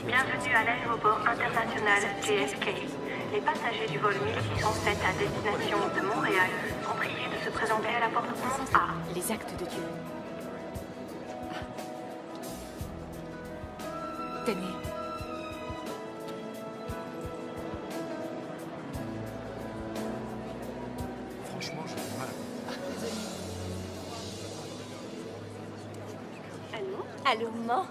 Bienvenue à l'aéroport international JFK. Les passagers du vol 1607 à destination de Montréal sont priés de se présenter à la porte 11A. Les actes de Dieu. Tenez. Franchement, j'ai du mal. Allô? Allô, maman?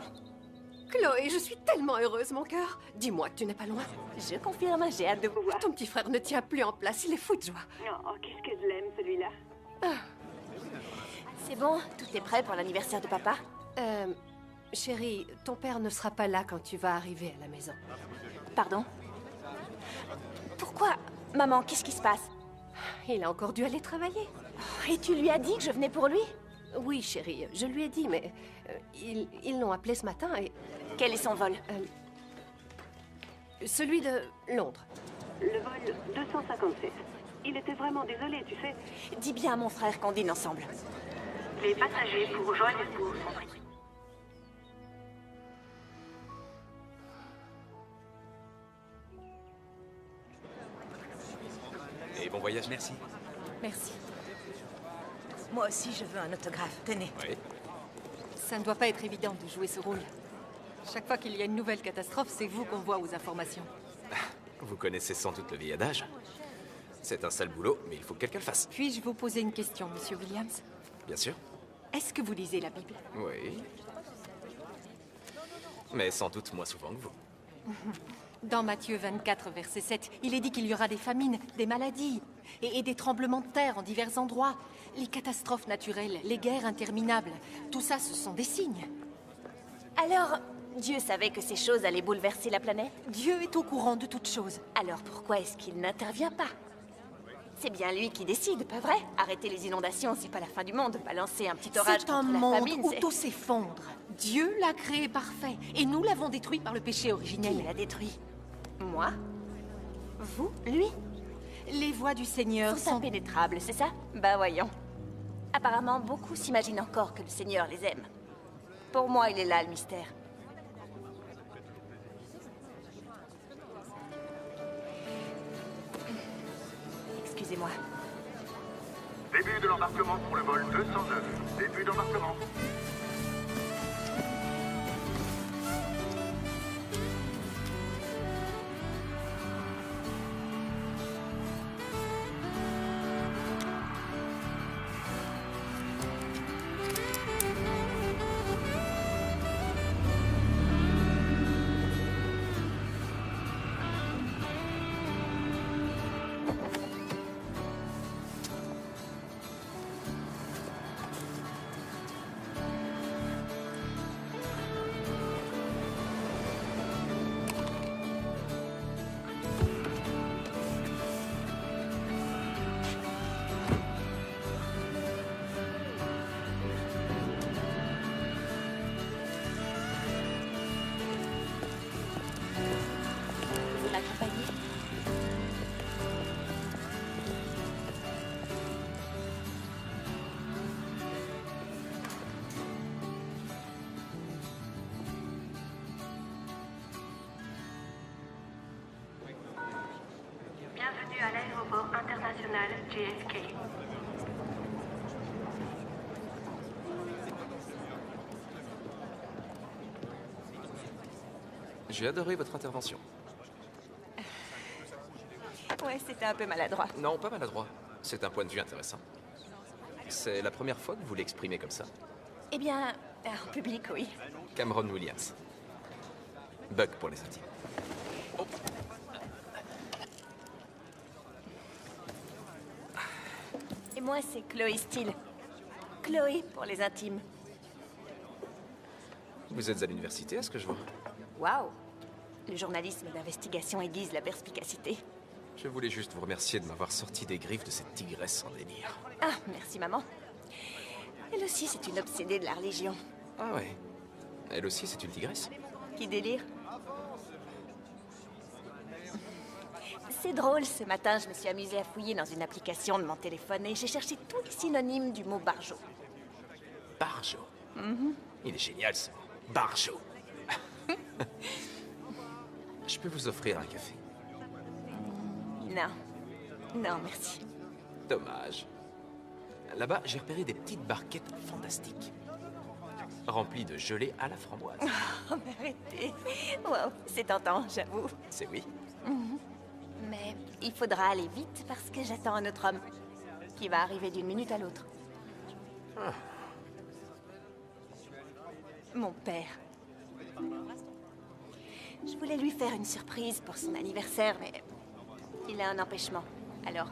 Chloé, je suis tellement heureuse, mon cœur. Dis-moi que tu n'es pas loin. Je confirme, j'ai hâte de vous voir. Ton petit frère ne tient plus en place, il est fou de joie. Oh, qu'est-ce que je l'aime, celui-là. C'est bon, tout est prêt pour l'anniversaire de papa? Chérie, ton père ne sera pas là quand tu vas arriver à la maison. Pardon? Pourquoi? Maman, qu'est-ce qui se passe? Il a encore dû aller travailler. Et tu lui as dit que je venais pour lui? Oui, chérie, je lui ai dit, mais ils l'ont appelé ce matin et... Quel est son vol? Celui de Londres. Le vol 257. Il était vraiment désolé, tu sais. Dis bien à mon frère qu'on dîne ensemble. Les passagers pour Johannesburg sont priés. Et bon voyage, merci. Merci. Moi aussi, je veux un autographe. Tenez. Oui. Ça ne doit pas être évident de jouer ce rôle. Chaque fois qu'il y a une nouvelle catastrophe, c'est vous qu'on voit aux informations. Vous connaissez sans doute le vieil adage. C'est un sale boulot, mais il faut que quelqu'un le fasse. Puis-je vous poser une question, Monsieur Williams? Bien sûr. Est-ce que vous lisez la Bible? Oui. Mais sans doute moins souvent que vous. Dans Matthieu 24, verset 7, il est dit qu'il y aura des famines, des maladies et des tremblements de terre en divers endroits. Les catastrophes naturelles, les guerres interminables, tout ça, ce sont des signes. Alors, Dieu savait que ces choses allaient bouleverser la planète? Dieu est au courant de toutes choses. Alors pourquoi est-ce qu'il n'intervient pas? C'est bien lui qui décide, pas vrai? Arrêter les inondations, c'est pas la fin du monde. Balancer un petit orage C'est un contre la monde famine, où c'est... tout s'effondre. Dieu l'a créé parfait et nous l'avons détruit par le péché Qui originel. l'a détruit? Moi? Vous? Lui? Les voies du Seigneur Sont sont... impénétrables, c'est ça? Bah voyons. Apparemment, beaucoup s'imaginent encore que le Seigneur les aime. Pour moi, il est là, le mystère. Excusez-moi. Début de l'embarquement pour le vol 209. Début d'embarquement. Vous l'accompagnez? Bienvenue à l'aéroport international JFK. J'ai adoré votre intervention. Ouais, c'était un peu maladroit. Non, pas maladroit. C'est un point de vue intéressant. C'est la première fois que vous l'exprimez comme ça. Eh bien, en public, oui. Cameron Williams. Buck pour les intimes. Et moi, c'est Chloé Steele. Chloé pour les intimes. Vous êtes à l'université, est-ce que je vois? Waouh! Le journalisme d'investigation aiguise la perspicacité. Je voulais juste vous remercier de m'avoir sorti des griffes de cette tigresse en délire. Ah, merci maman. Elle aussi, c'est une obsédée de la religion. Ah ouais. Elle aussi, c'est une tigresse? Qui délire. C'est drôle, ce matin, je me suis amusée à fouiller dans une application de mon téléphone et j'ai cherché tous les synonymes du mot barjo. Barjo. Il est génial, ce mot. Barjo. Je peux vous offrir un café. Non. Non, merci. Dommage. Là-bas, j'ai repéré des petites barquettes fantastiques. Remplies de gelée à la framboise. Oh, mais arrêtez. Wow, c'est tentant, j'avoue. C'est oui. Mais il faudra aller vite parce que j'attends un autre homme qui va arriver d'une minute à l'autre. Mon père. Je voulais lui faire une surprise pour son anniversaire, mais il a un empêchement. Alors,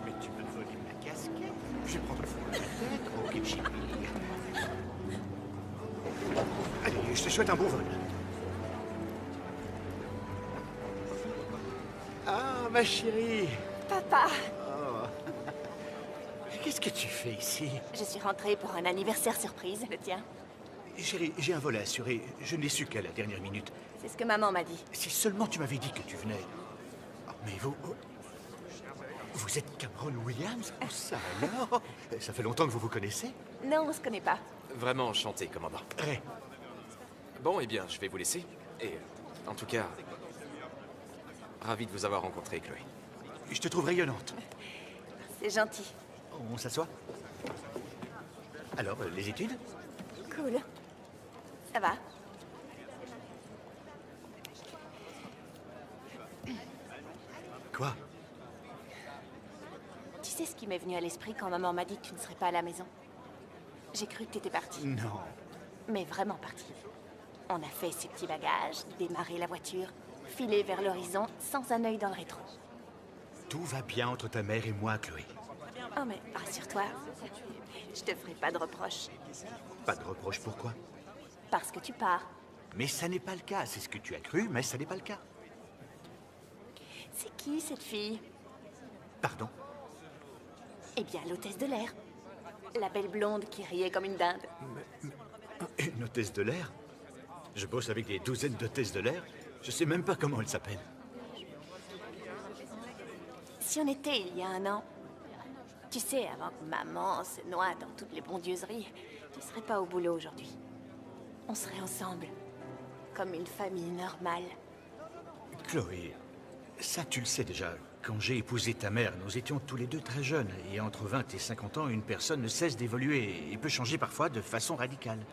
Mais tu m'as volé ma casquette. Je vais prendre fou la tête. Ok, chérie. Allez, je te souhaite un bon vol. Ah, ma chérie. papa, Qu'est-ce que tu fais ici? je suis rentrée pour un anniversaire surprise, le tien. Chérie, j'ai un vol à assurer. Je ne l'ai su qu'à la dernière minute. C'est ce que maman m'a dit. Si seulement tu m'avais dit que tu venais. Oh, mais vous... Vous êtes Cameron Williams? Oh, ça alors? Ça fait longtemps que vous vous connaissez? Non, on se connaît pas. Vraiment enchanté, commandant. Ray. Bon, eh bien, je vais vous laisser. Et, en tout cas, ravi de vous avoir rencontré, Chloé. Je te trouve rayonnante. C'est gentil. On s'assoit? Alors, les études? Cool. Ça va? Quoi? Tu sais ce qui m'est venu à l'esprit quand maman m'a dit que tu ne serais pas à la maison? J'ai cru que t'étais parti. Non. Mais vraiment parti. On a fait ses petits bagages, démarré la voiture, filé vers l'horizon sans un œil dans le rétro. Tout va bien entre ta mère et moi, Chloé. Oh mais rassure-toi, je te ferai pas de reproches. Pas de reproche, pourquoi? Parce que tu pars. Mais ça n'est pas le cas. C'est ce que tu as cru, mais ça n'est pas le cas. C'est qui cette fille? Pardon? Eh bien, l'hôtesse de l'air. La belle blonde qui riait comme une dinde. Une hôtesse de l'air? Je bosse avec des douzaines d'hôtesses de l'air. Je sais même pas comment elle s'appelle. Si on était il y a un an, tu sais, avant que maman se noie dans toutes les bondieuseries, tu serais pas au boulot aujourd'hui. On serait ensemble, comme une famille normale. Chloé, ça tu le sais déjà. Quand j'ai épousé ta mère, nous étions tous les deux très jeunes. Et entre 20 et 50 ans, une personne ne cesse d'évoluer et peut changer parfois de façon radicale.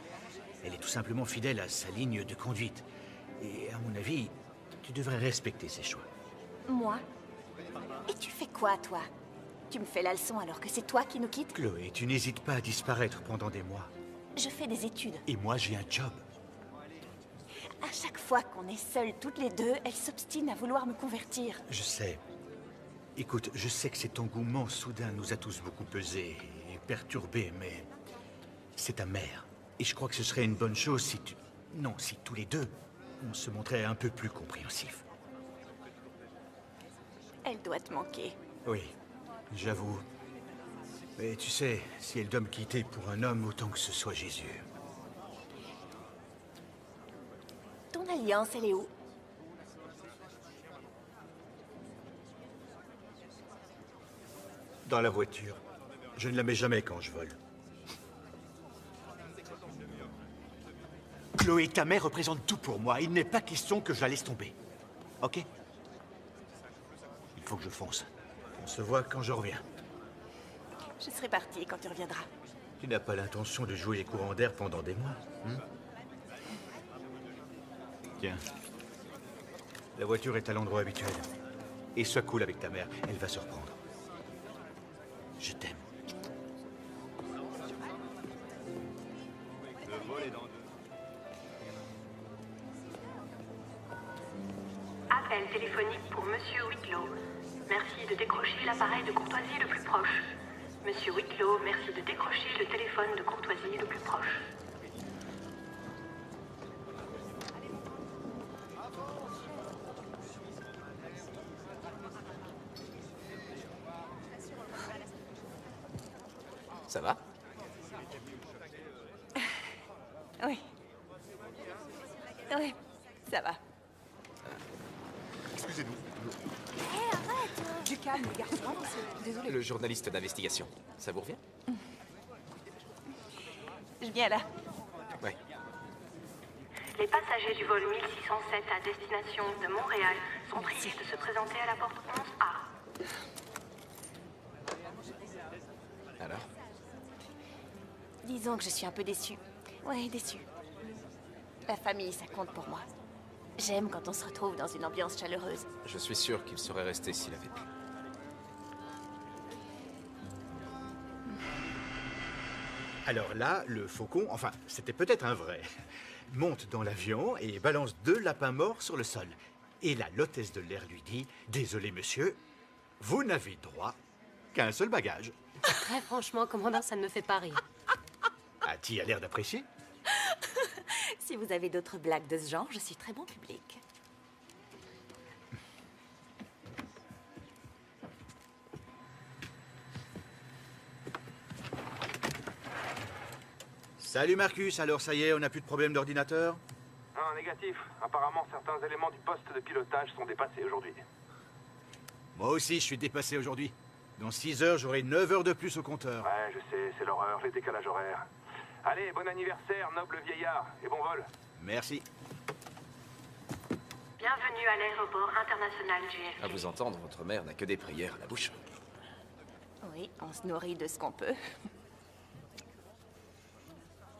Elle est tout simplement fidèle à sa ligne de conduite. Et à mon avis, tu devrais respecter ses choix. Moi? Et tu fais quoi, toi? Tu me fais la leçon alors que c'est toi qui nous quittes? Chloé, tu n'hésites pas à disparaître pendant des mois. Je fais des études. Et moi, j'ai un job. À chaque fois qu'on est seuls toutes les deux, elle s'obstine à vouloir me convertir. Je sais. Écoute, je sais que cet engouement soudain nous a tous beaucoup pesé et perturbés, mais c'est ta mère. Et je crois que ce serait une bonne chose si tu... Non, si tous les deux, on se montrait un peu plus compréhensifs. Elle doit te manquer. Oui, j'avoue. Mais tu sais, si elle doit me quitter pour un homme, autant que ce soit Jésus. Ton alliance, elle est où? Dans la voiture. Je ne la mets jamais quand je vole. Chloé, ta mère représente tout pour moi. Il n'est pas question que je la laisse tomber. Ok? Il faut que je fonce. On se voit quand je reviens. Je serai partie quand tu reviendras. Tu n'as pas l'intention de jouer les courants d'air pendant des mois, hein? Tiens. La voiture est à l'endroit habituel. Et sois cool avec ta mère. Elle va se reprendre. Je t'aime. Appel téléphonique pour Monsieur Whitlow. Merci de décrocher l'appareil de courtoisie le plus proche. Monsieur Whitlow, merci de décrocher le téléphone de courtoisie le plus proche. Ça va? Oui. Oui, ça va. Excusez-nous. Du calme, les garçons. Désolé. Le journaliste d'investigation. Ça vous revient? Je viens là. Ouais. Les passagers du vol 1607 à destination de Montréal sont priés de se présenter à la porte 11A. Alors? Disons que je suis un peu déçue. Ouais, déçue. La famille, ça compte pour moi. J'aime quand on se retrouve dans une ambiance chaleureuse. Je suis sûr qu'il serait resté s'il avait pu. Alors là, le faucon, enfin, c'était peut-être un vrai, monte dans l'avion et balance 2 lapins morts sur le sol. Et la l'hôtesse de l'air lui dit « Désolé, monsieur, vous n'avez droit qu'à un seul bagage. Très franchement, commandant, ça ne me fait pas rire. » Hattie a l'air d'apprécier. Si vous avez d'autres blagues de ce genre, je suis très bon public. Salut Marcus, alors ça y est, on n'a plus de problème d'ordinateur? Un négatif. Apparemment, certains éléments du poste de pilotage sont dépassés aujourd'hui. Moi aussi, je suis dépassé aujourd'hui. Dans 6 heures, j'aurai 9 heures de plus au compteur. Ouais, je sais, c'est l'horreur, les décalages horaires. Allez, bon anniversaire, noble vieillard, et bon vol. Merci. Bienvenue à l'aéroport international JFK. À vous entendre, votre mère n'a que des prières à la bouche. Oui, on se nourrit de ce qu'on peut.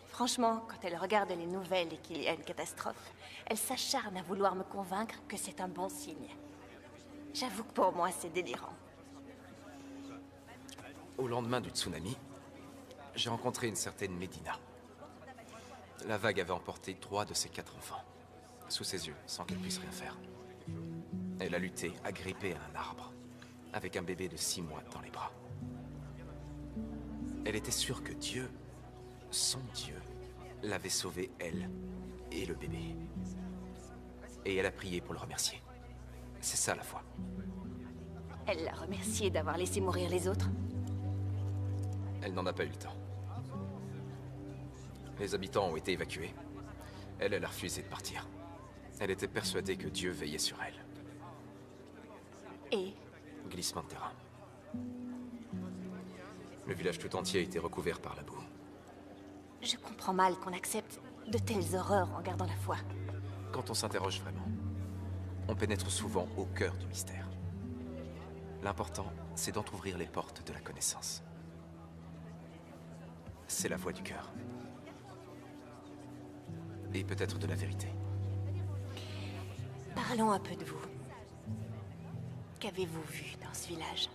Franchement, quand elle regarde les nouvelles et qu'il y a une catastrophe, elle s'acharne à vouloir me convaincre que c'est un bon signe. J'avoue que pour moi, c'est délirant. Au lendemain du tsunami, j'ai rencontré une certaine Medina. La vague avait emporté 3 de ses 4 enfants, sous ses yeux, sans qu'elle puisse rien faire. Elle a lutté, agrippée à un arbre, avec un bébé de 6 mois dans les bras. Elle était sûre que Dieu, son Dieu, l'avait sauvée, elle et le bébé. Et elle a prié pour le remercier. C'est ça la foi. Elle l'a remercié d'avoir laissé mourir les autres. Elle n'en a pas eu le temps. Les habitants ont été évacués. Elle a refusé de partir. Elle était persuadée que Dieu veillait sur elle. Et Glissement de terrain. Le village tout entier a été recouvert par la boue. je comprends mal qu'on accepte de telles horreurs en gardant la foi. Quand on s'interroge vraiment, on pénètre souvent au cœur du mystère. L'important, c'est d'entrouvrir les portes de la connaissance. C'est la voie du cœur. Et peut-être de la vérité. Parlons un peu de vous. Qu'avez-vous vu dans ce village?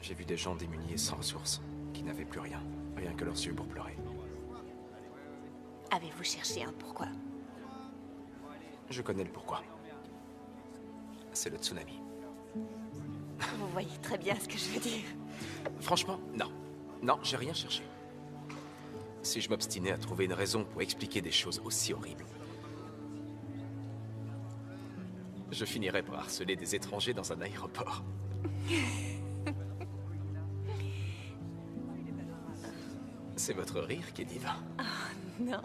J'ai vu des gens démunis et sans ressources, qui n'avaient plus rien, rien que leurs yeux pour pleurer. Avez-vous cherché un pourquoi? Je connais le pourquoi. C'est le tsunami. Vous voyez très bien ce que je veux dire. Franchement, non. Non, j'ai rien cherché. Si je m'obstinais à trouver une raison pour expliquer des choses aussi horribles, je finirais par harceler des étrangers dans un aéroport. C'est votre rire qui est divin. Non.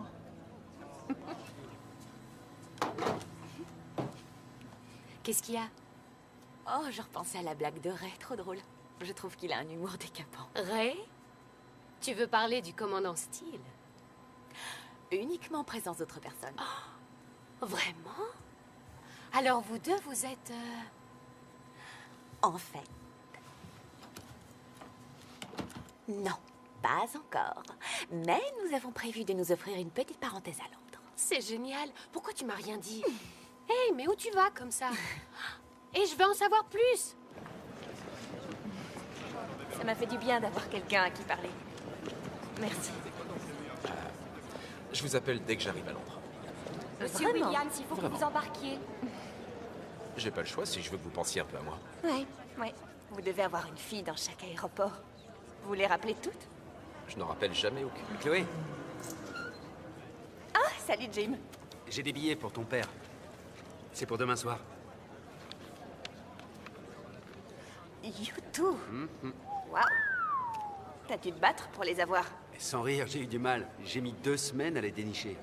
Qu'est-ce qu'il y a? Oh, je repensais à la blague de Ray, trop drôle. Je trouve qu'il a un humour décapant. Ray, tu veux parler du commandant Steele? Uniquement en présence d'autres personnes. Vraiment? Alors vous deux, vous êtes... En fait... Non, pas encore. Mais nous avons prévu de nous offrir une petite parenthèse à Londres. C'est génial. Pourquoi tu m'as rien dit? Hé, mais où tu vas comme ça? Et je veux en savoir plus. Ça m'a fait du bien d'avoir quelqu'un à qui parler. Merci. Je vous appelle dès que j'arrive à Londres. Monsieur Vraiment? Williams, il faut que Vraiment. vous embarquiez. J'ai pas le choix si je veux que vous pensiez un peu à moi. Ouais, ouais. Vous devez avoir une fille dans chaque aéroport. Vous les rappelez toutes? Je n'en rappelle jamais aucune. Chloé, Ah, salut Jim. j'ai des billets pour ton père. C'est pour demain soir. You too. Waouh. T'as dû te battre pour les avoir. Et sans rire, j'ai eu du mal. J'ai mis 2 semaines à les dénicher.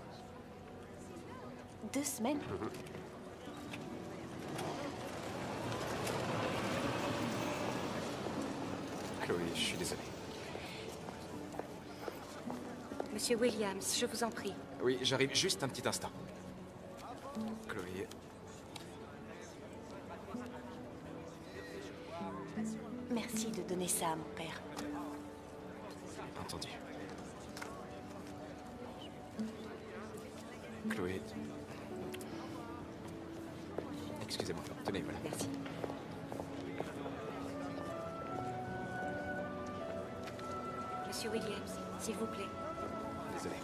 2 semaines. Chloé, je suis désolé. Monsieur Williams, je vous en prie. Oui, j'arrive juste un petit instant. Chloé... Merci de donner ça à mon père. Entendu. Chloé... Excusez-moi. Tenez, voilà. Merci. Monsieur Williams, s'il vous plaît. Désolé.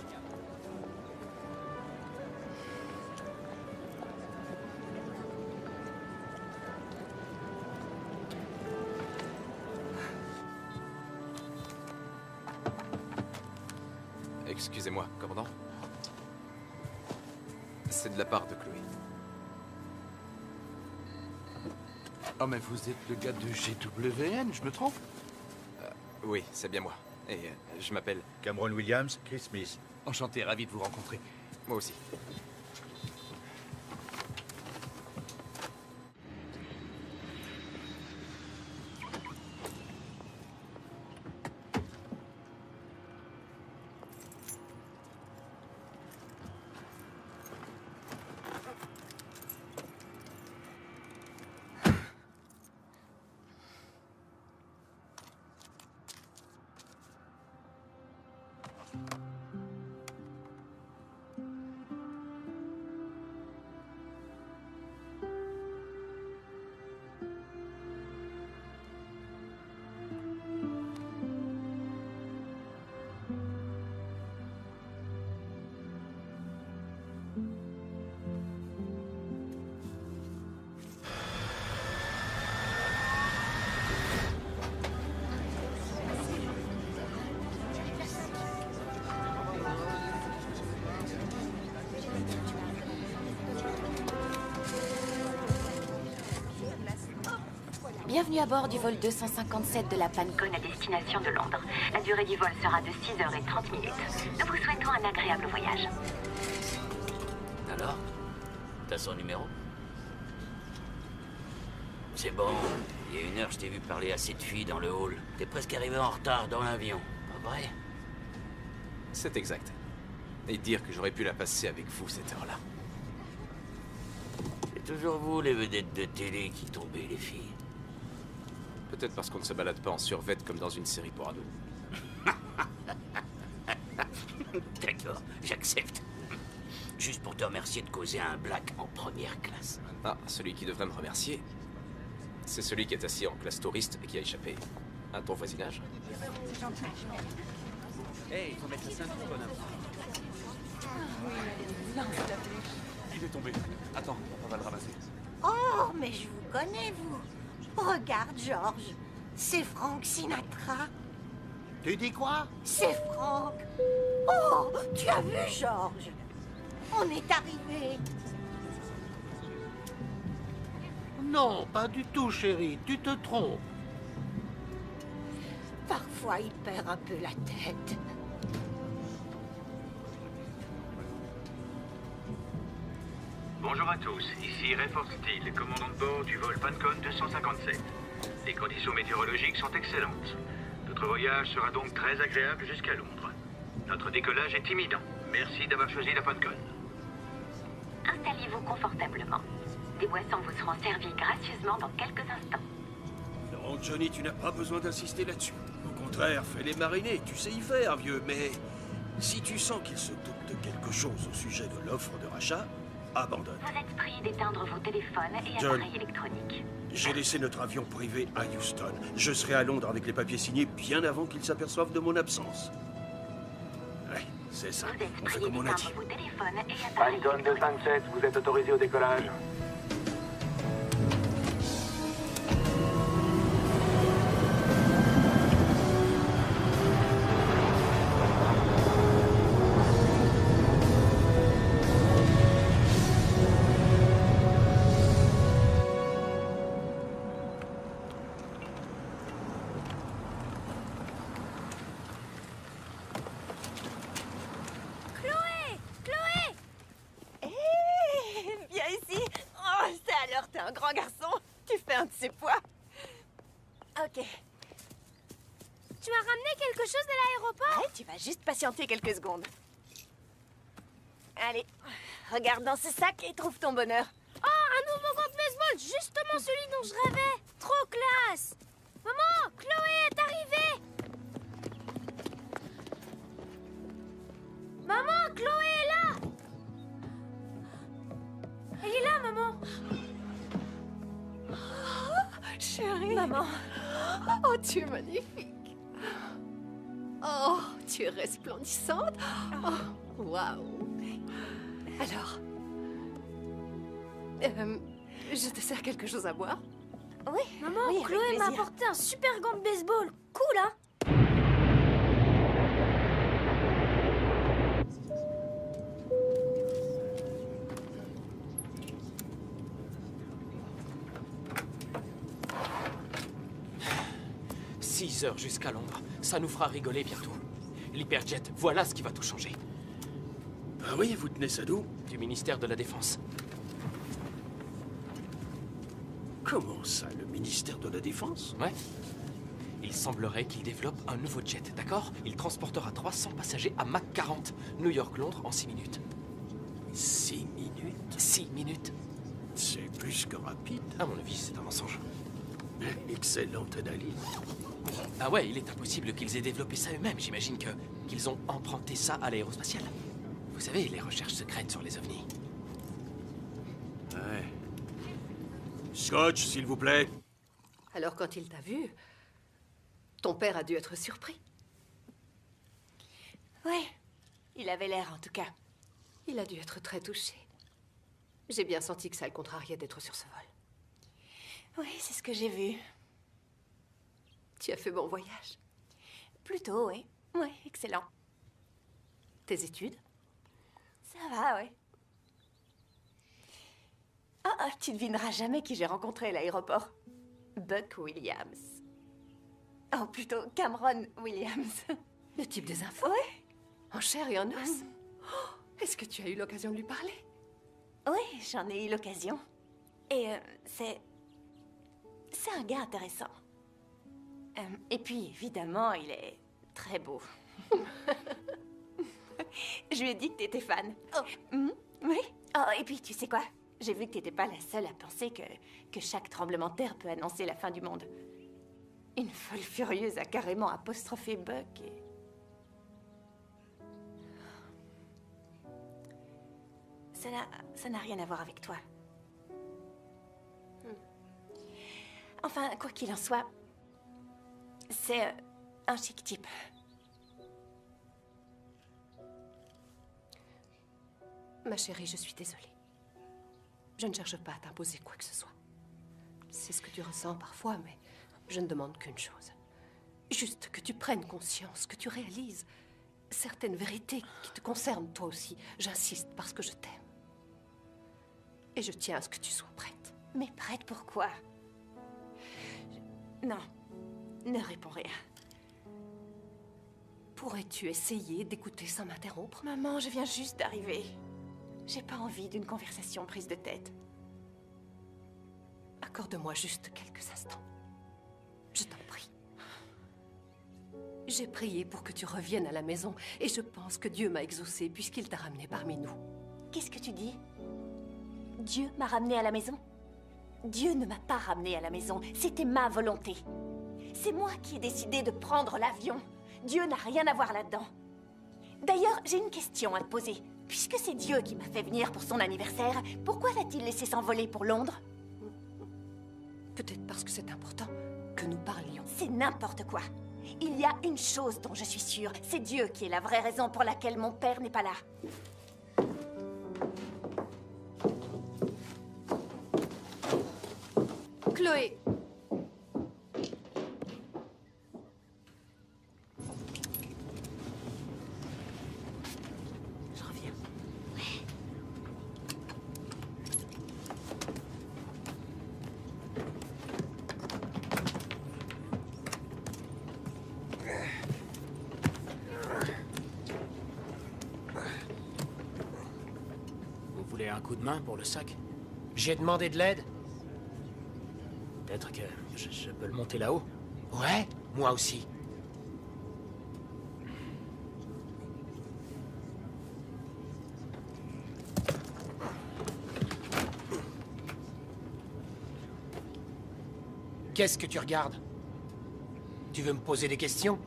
Excusez-moi, commandant. C'est de la part de Chloé. Oh, mais vous êtes le gars de GWN, je me trompe? Oui, c'est bien moi. Et je m'appelle... Cameron Williams, Chris Smith. Enchanté, ravi de vous rencontrer. Moi aussi. Bienvenue à bord du vol 257 de la Pancon. À destination de Londres. La durée du vol sera de 6h30. Nous vous souhaitons un agréable voyage. Alors? T'as son numéro? C'est bon. Il y a 1 heure, je t'ai vu parler à cette fille dans le hall. T'es presque arrivé en retard dans l'avion, pas vrai? C'est exact. Et dire que j'aurais pu la passer avec vous cette heure-là. C'est toujours vous, les vedettes de télé, qui tombez les filles. Peut-être parce qu'on ne se balade pas en survêt comme dans une série pour ados. D'accord, j'accepte. Juste pour te remercier de causer un black en première classe. Ah, celui qui devrait me remercier, c'est celui qui est assis en classe touriste et qui a échappé à ton voisinage. Hey, il faut mettre la ceinture, bonhomme. Il est tombé. Attends, on va le ramasser. Oh, mais je vous connais, vous. Regarde, George. C'est Frank Sinatra. Tu dis quoi? C'est Frank. Oh, tu as vu, George? On est arrivé. Non, pas du tout, chérie. Tu te trompes. Parfois, il perd un peu la tête. Bonjour à tous, ici Rayford Steele, commandant de bord du vol Pancon 257. Les conditions météorologiques sont excellentes. Notre voyage sera donc très agréable jusqu'à Londres. Notre décollage est imminent. Merci d'avoir choisi la Pancon. Installez-vous confortablement. Des boissons vous seront servies gracieusement dans quelques instants. Non, Johnny, tu n'as pas besoin d'insister là-dessus. Au contraire, fais-les mariner, tu sais y faire, vieux, mais... Si tu sens qu'il se doute de quelque chose au sujet de l'offre de rachat, abandonne. Vous êtes prié d'éteindre vos téléphones et John. appareils électroniques. J'ai laissé notre avion privé à Houston. Je serai à Londres avec les papiers signés bien avant qu'ils s'aperçoivent de mon absence. Ouais, c'est ça. Vous êtes On fait prié comme on a dit. d'éteindre vos téléphones et appareils Pancon 227, vous êtes autorisé au décollage. Un grand garçon, tu fais un de ses poids. Ok. Tu as ramené quelque chose de l'aéroport? Ouais, tu vas juste patienter quelques secondes. Allez, regarde dans ce sac et trouve ton bonheur. Oh, un nouveau gant de baseball, justement celui dont je rêvais. Trop classe. Maman, Chloé est arrivée. Maman, Chloé est là. Elle est là, maman. Chérie. Maman. Oh, tu es magnifique. Oh, tu es resplendissante. Oh, waouh. Alors, je te sers quelque chose à boire? Oui. Maman, oui, Chloé m'a apporté un super gant de baseball. Cool, hein? « 6 heures jusqu'à Londres. Ça nous fera rigoler bientôt. L'hyperjet, voilà ce qui va tout changer. » Ah oui, vous tenez ça d'où? Du ministère de la Défense. Comment ça, le ministère de la Défense? Ouais. Il semblerait qu'il développe un nouveau jet, d'accord? Il transportera 300 passagers à Mach 40, New York-Londres en 6 minutes. 6 minutes? 6 minutes. C'est plus que rapide. À mon avis, c'est un mensonge. Excellente analyse. Ah ouais, il est impossible qu'ils aient développé ça eux-mêmes. J'imagine qu'ils ont emprunté ça à l'aérospatiale. Vous savez, les recherches secrètes sur les ovnis. Ouais. Scotch, s'il vous plaît. Alors, quand il t'a vu, ton père a dû être surpris. Ouais, il avait l'air en tout cas. Il a dû être très touché. J'ai bien senti que ça le contrariait d'être sur ce vol. Oui, c'est ce que j'ai vu. Tu as fait bon voyage? Plutôt, oui. Oui, excellent. Tes études? Ça va, oui. Ah, tu devineras jamais qui j'ai rencontré à l'aéroport. Buck Williams. Oh, plutôt Cameron Williams. Le type des infos? Oui. En chair et en os? Oh, est-ce que tu as eu l'occasion de lui parler? Oui, j'en ai eu l'occasion. Et c'est un gars intéressant. Et puis, évidemment, il est très beau. Je lui ai dit que t'étais fan. Oh. Oui. Oh, et puis, tu sais quoi? J'ai vu que t'étais pas la seule à penser que chaque tremblement de terre peut annoncer la fin du monde. Une folle furieuse a carrément apostrophé Buck et... Ça n'a rien à voir avec toi. Enfin, quoi qu'il en soit, c'est un chic type. Ma chérie, je suis désolée. Je ne cherche pas à t'imposer quoi que ce soit. C'est ce que tu ressens parfois, mais je ne demande qu'une chose. Juste que tu prennes conscience, que tu réalises certaines vérités qui te concernent toi aussi. J'insiste parce que je t'aime. Et je tiens à ce que tu sois prête. Mais prête pour quoi? Non, ne réponds rien. Pourrais-tu essayer d'écouter sans m'interrompre? Maman, je viens juste d'arriver. J'ai pas envie d'une conversation prise de tête. Accorde-moi juste quelques instants. Je t'en prie. J'ai prié pour que tu reviennes à la maison et je pense que Dieu m'a exaucé puisqu'il t'a ramené parmi nous. Qu'est-ce que tu dis? Dieu m'a ramené à la maison? Dieu ne m'a pas ramené à la maison. C'était ma volonté. C'est moi qui ai décidé de prendre l'avion. Dieu n'a rien à voir là-dedans. D'ailleurs, j'ai une question à te poser. Puisque c'est Dieu qui m'a fait venir pour son anniversaire, pourquoi l'a-t-il laissé s'envoler pour Londres? Peut-être parce que c'est important que nous parlions. C'est n'importe quoi. Il y a une chose dont je suis sûre. C'est Dieu qui est la vraie raison pour laquelle mon père n'est pas là. Chloé! Je reviens. Vous voulez un coup de main pour le sac? J'ai demandé de l'aide. Peut-être que je peux le monter là-haut? Ouais, moi aussi. Qu'est-ce que tu regardes? Tu veux me poser des questions?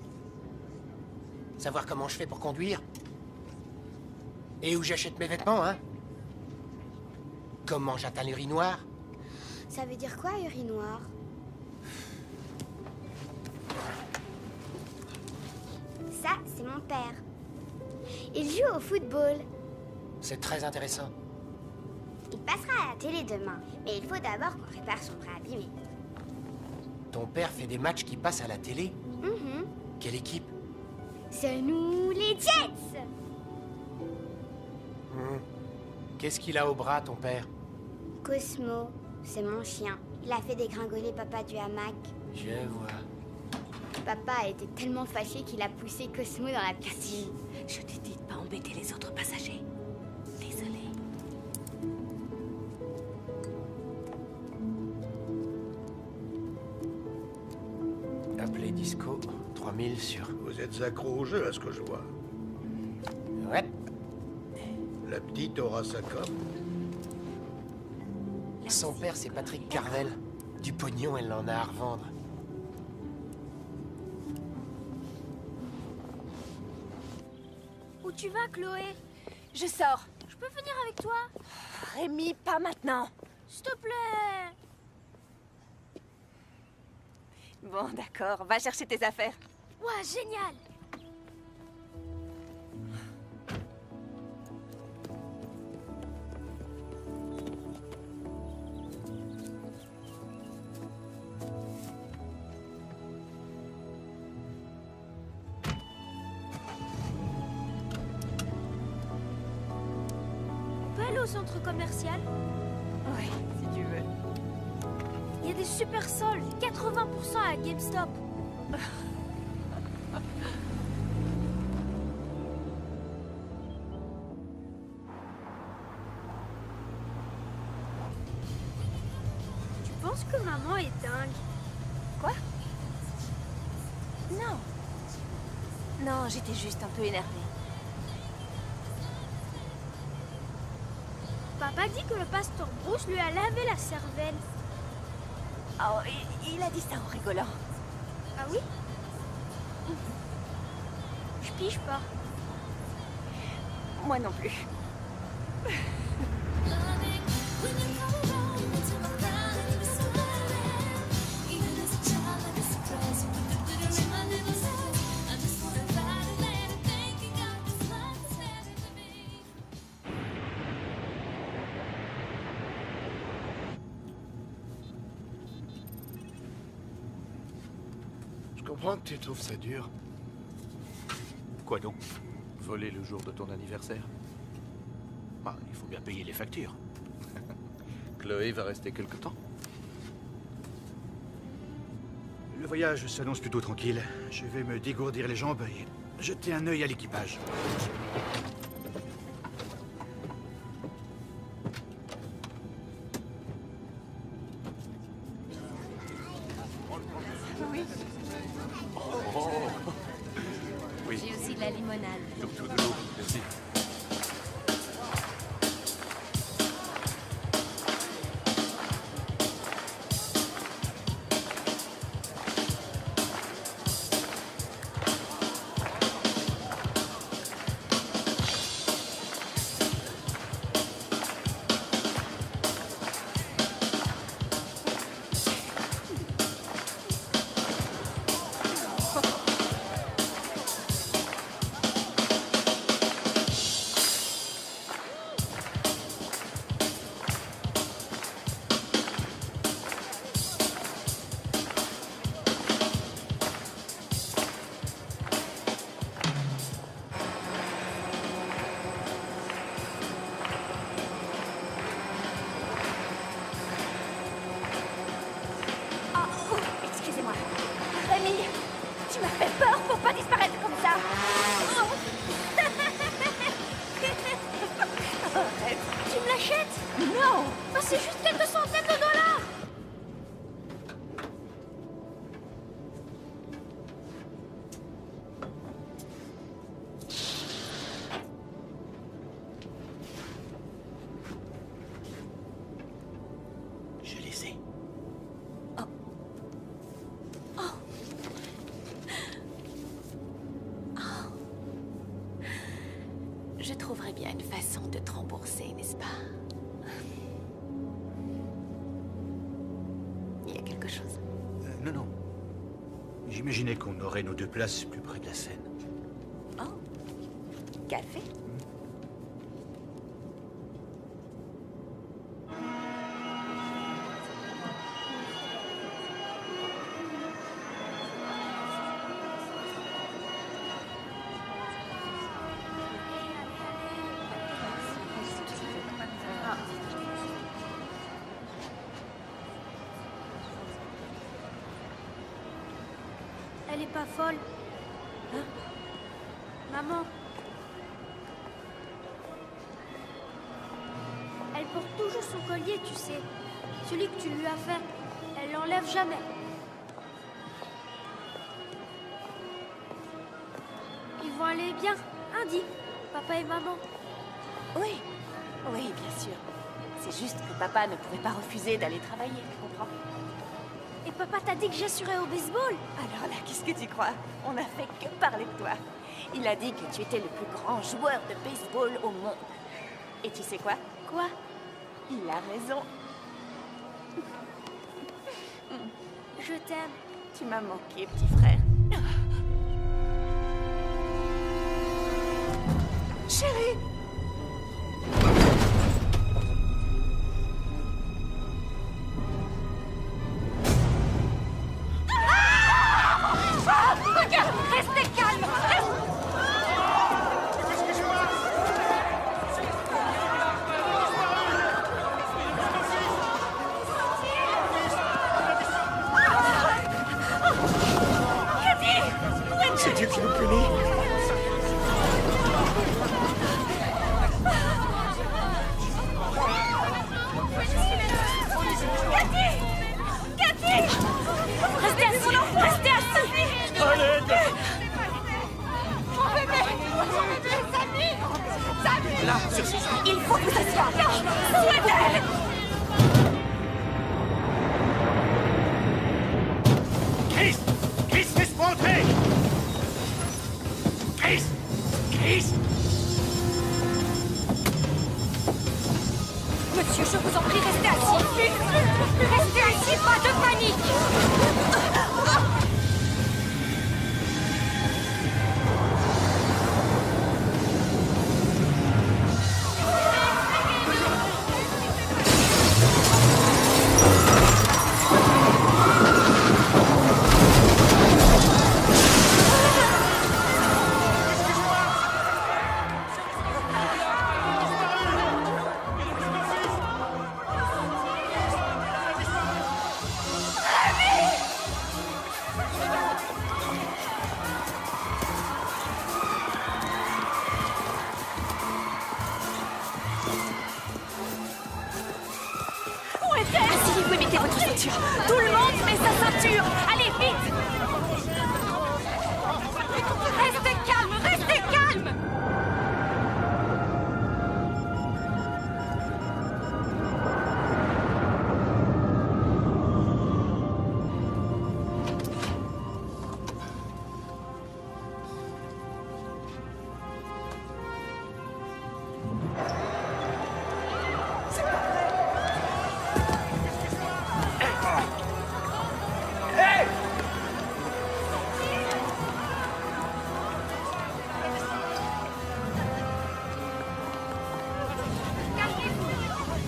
Savoir comment je fais pour conduire? Et où j'achète mes vêtements, hein? Comment j'atteins l'urinoir? Ça veut dire quoi, urinoir? Ça, c'est mon père. Il joue au football. C'est très intéressant. Il passera à la télé demain, mais il faut d'abord qu'on répare son bras abîmé. Ton père fait des matchs qui passent à la télé? Mhm. Quelle équipe? C'est nous, les Jets! Qu'est-ce qu'il a au bras, ton père? Cosmo, c'est mon chien. Il a fait dégringoler papa du hamac. Je vois. Papa a été tellement fâché qu'il a poussé Cosmo dans la piscine. Je t'ai dit de pas embêter les autres passagers. Désolée. Appelez Disco, 3000 sur... Vous êtes accro au jeu, à ce que je vois. Ouais. La petite aura sa com. Son père, c'est Patrick Carvel. Du pognon, elle en a à revendre. Où tu vas, Chloé? Je sors. Je peux venir avec toi? Rémi, pas maintenant. S'il te plaît. Bon, d'accord. Va chercher tes affaires. Ouais, génial. On peut aller au centre commercial? Oui, si tu veux. Il y a des super soldes, 80% à GameStop. Tu penses que maman est dingue? Quoi? Non. Non, j'étais juste un peu énervée. Papa dit que le pasteur Bruce lui a lavé la cervelle. Oh, il a dit ça en rigolant. Ah oui? Je pige pas. Moi non plus. Je comprends que tu trouves ça dur. Quoi donc? Voler le jour de ton anniversaire. Ah, il faut bien payer les factures. Chloé va rester quelque temps. Le voyage s'annonce plutôt tranquille. Je vais me dégourdir les jambes et jeter un œil à l'équipage. Oui. Oui. J'ai aussi de la limonade. Surtout de l'eau, merci. Excusez-moi. Rémi, tu m'as fait peur, faut pas disparaître comme ça. Oh. Arrête. Tu me l'achètes? Non. Bah, c'est juste quelques centaines de dollars. Je les ai. de te rembourser, n'est-ce pas? Il y a quelque chose? Non, non. J'imaginais qu'on aurait nos 2 places plus près de la scène. Oh, café? Elle est pas folle. Hein? Maman. Elle porte toujours son collier, tu sais. Celui que tu lui as fait. Elle l'enlève jamais. Ils vont aller bien, hein, Dick? Papa et maman. Oui, oui, bien sûr. C'est juste que papa ne pouvait pas refuser d'aller travailler, tu comprends? Et papa t'a dit que j'assurais au baseball. Alors là, qu'est-ce que tu crois? On n'a fait que parler de toi. Il a dit que tu étais le plus grand joueur de baseball au monde. Et tu sais quoi? Quoi? Il a raison. Je t'aime. Tu m'as manqué, petit frère. Chérie! Regarde, restez calme. C'est Dieu qui nous punit. Cathy! Restez assis! Restez assis! À l'aide! Mon bébé! Samy! Samy! Là, sur ce... Il faut vous asseoir! Où est-elle? Chris! Chris, laisse-moi entrer! Chris! Chris! Monsieur, je vous en prie, restez assis! Restez assis, pas de panique! Asseyez-vous et mettez votre ceinture. Tout le monde met sa ceinture. Allez, vite! Restez calme, restez calme!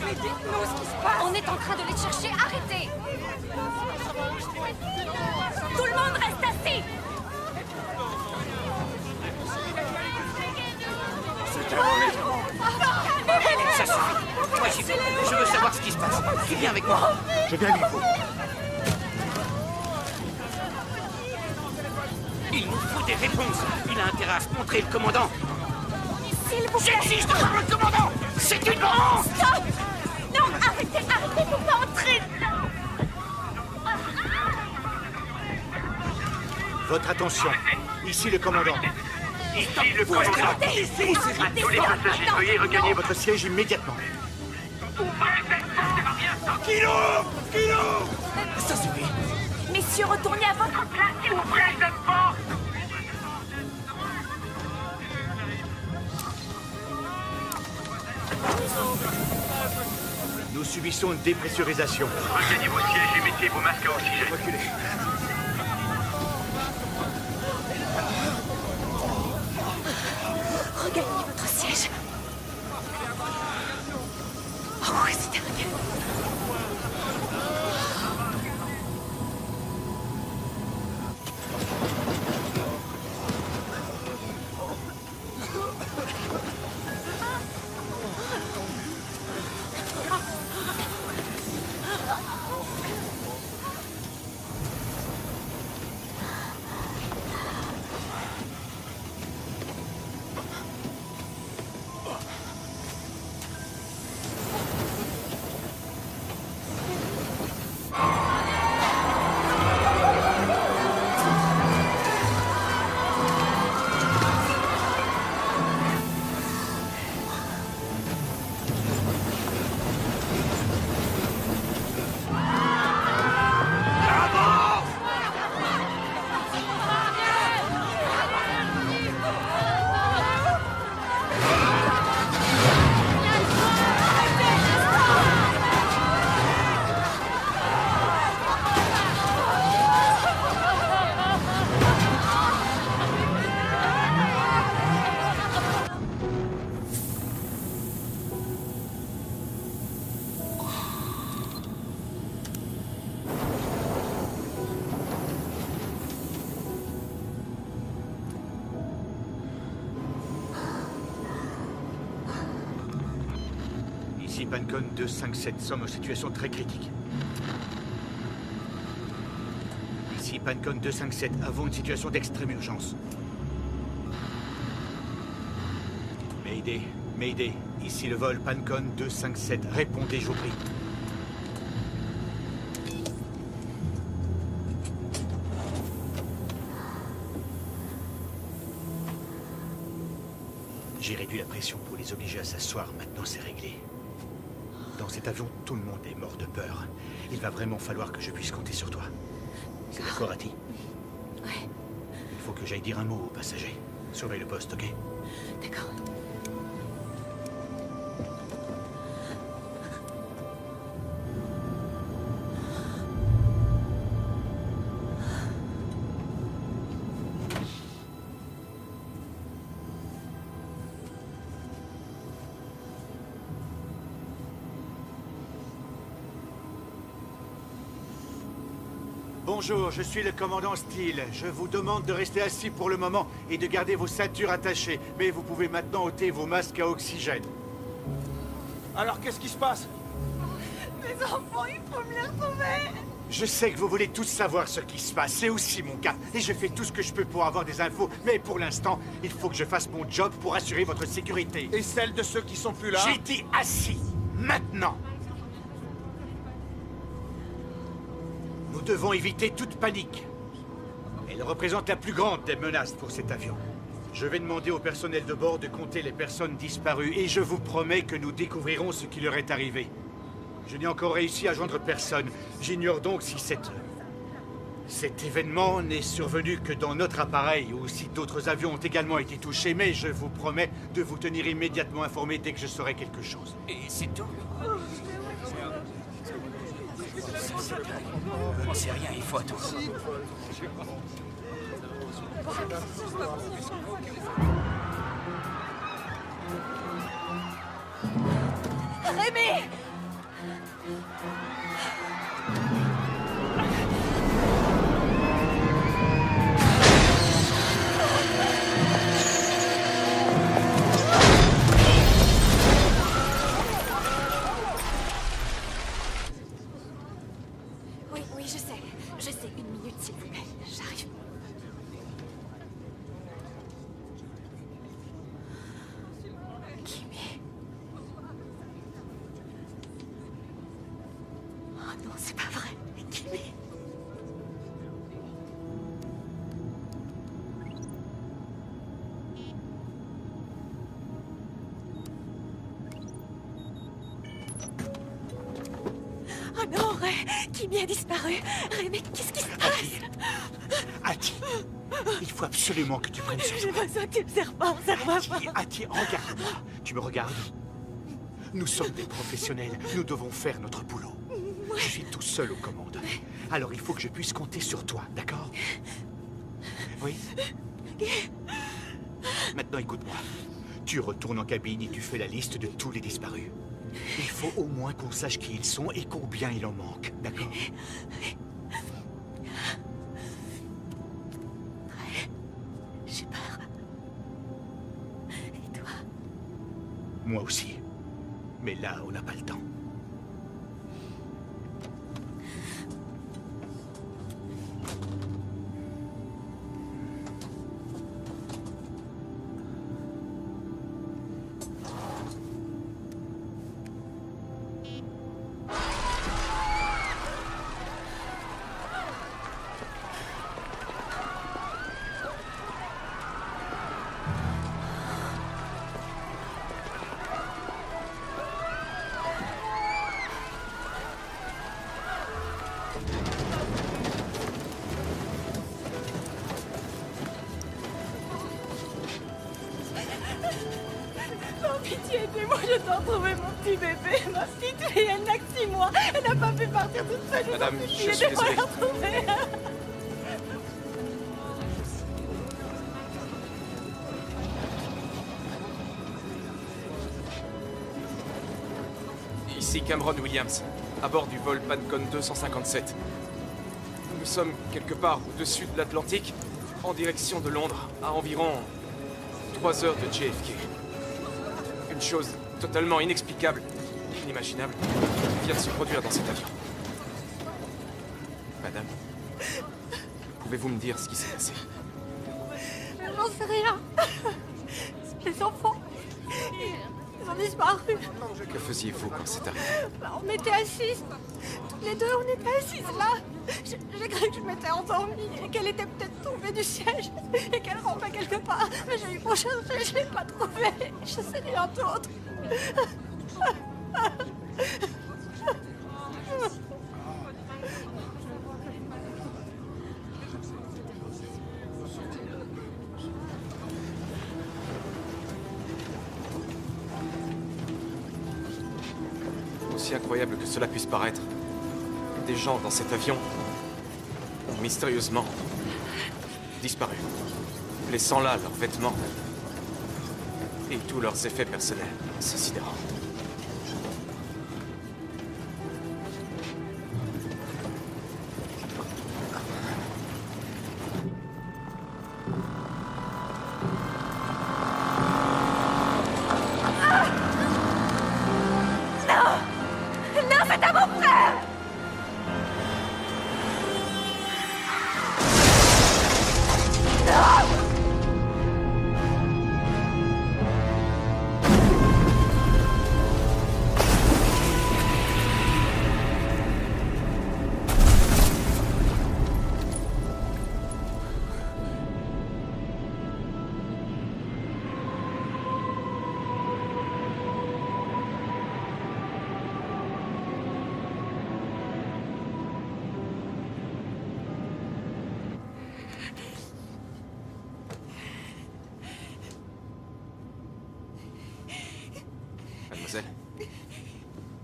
Mais dites-nous ce qui se passe! On est en train de les chercher, arrêtez! Tout le monde reste assis! C'est terrorisant! Ça suffit. Moi, j'y vais. Je veux savoir ce qui se passe. Qui vient avec moi? Je viens avec vous. Il nous faut des réponses. Il a intérêt à se montrer, le commandant. S'il vous plaît! J'exige de voir le commandant! C'est une banque! Stop! Non, arrêtez, arrêtez, faut pas entrer! Votre attention. Ici le commandant. Ici le commandant. Ici. Tous les passagers, veuillez regagner Votre siège immédiatement. Kilo! Kilo! Ça suffit. Messieurs, retournez à votre place, s'il vous plaît! Nous subissons une dépressurisation. Regagnez vos sièges et mettez vos masques à oxygène. Reculez. Regagnez votre siège. Oh, c'est terrible. Ici Pancon 257, sommes en situation très critique. Ici Pancon 257, avons une situation d'extrême urgence. Mayday, Mayday, ici le vol Pancon 257, répondez, je vous prie. J'ai réduit la pression pour les obliger à s'asseoir, maintenant c'est réglé. Dans cet avion, tout le monde est mort de peur. Il va vraiment falloir que je puisse compter sur toi. C'est d'accord, Hattie? Ouais. Il faut que j'aille dire un mot aux passagers. Surveille le poste, ok? D'accord. Bonjour, je suis le commandant Steele. Je vous demande de rester assis pour le moment et de garder vos ceintures attachées. Mais vous pouvez maintenant ôter vos masques à oxygène. Alors, qu'est-ce qui se passe? Mes enfants, il faut me les retrouver. Je sais que vous voulez tous savoir ce qui se passe. C'est aussi mon cas. Et je fais tout ce que je peux pour avoir des infos. Mais pour l'instant, il faut que je fasse mon job pour assurer votre sécurité. Et celle de ceux qui sont plus là? J'ai dit assis. Maintenant. Nous devons éviter toute panique. Elle représente la plus grande des menaces pour cet avion. Je vais demander au personnel de bord de compter les personnes disparues et je vous promets que nous découvrirons ce qui leur est arrivé. Je n'ai encore réussi à joindre personne. J'ignore donc si cet événement n'est survenu que dans notre appareil ou si d'autres avions ont également été touchés, mais je vous promets de vous tenir immédiatement informé dès que je saurai quelque chose. Et c'est tout? On sait rien, il faut attendre. Rémi! Oui, je sais. Je sais. Une minute, s'il vous plaît. J'arrive. Kimi. Oh non, c'est pas vrai. Kimi. Oh non, Ray, Kimi a disparu. Ray, mais qu'est-ce qui se passe? Hattie, il faut absolument que tu prennes sur J'ai besoin que tu me serres pas, serre-moi pas. Hattie, regarde-moi. Tu me regardes? Nous sommes des professionnels. Nous devons faire notre boulot. Je suis tout seul aux commandes. Alors il faut que je puisse compter sur toi, d'accord? Oui? Maintenant, écoute-moi. Tu retournes en cabine et tu fais la liste de tous les disparus. Il faut au moins qu'on sache qui ils sont et combien il en manque, d'accord? J'ai peur. Et toi? Moi aussi. Mais là, on n'a pas le temps. Non, pitié, aidez-moi, je dois retrouver mon petit bébé. Ma petite fille, elle n'a que 6 mois. Elle n'a pas pu partir toute seule. Madame, je suis aidez-moi à désolé. la retrouver. Ici Cameron Williams, à bord du vol Pancon 257. Nous sommes quelque part au-dessus de l'Atlantique, en direction de Londres, à environ 3 heures de JFK. Une chose totalement inexplicable, inimaginable, vient de se produire dans cet avion. Madame, pouvez-vous me dire ce qui s'est passé? J'en sais rien. Les enfants, ils ont disparu. Que faisiez-vous quand c'est arrivé? Bah, on était assises. Toutes les deux, on était assises là. J'ai cru que je m'étais endormie et qu'elle était peut-être tombée du siège et qu'elle rampait quelque part. Mais j'ai eu beau chercher, je l'ai pas trouvée. Je sais rien d'autre. Aussi incroyable que cela puisse paraître, des gens dans cet avion ont mystérieusement disparu, laissant là leurs vêtements et tous leurs effets personnels. C'est sidérant. Non, c'est à mon frère! Non! Mademoiselle,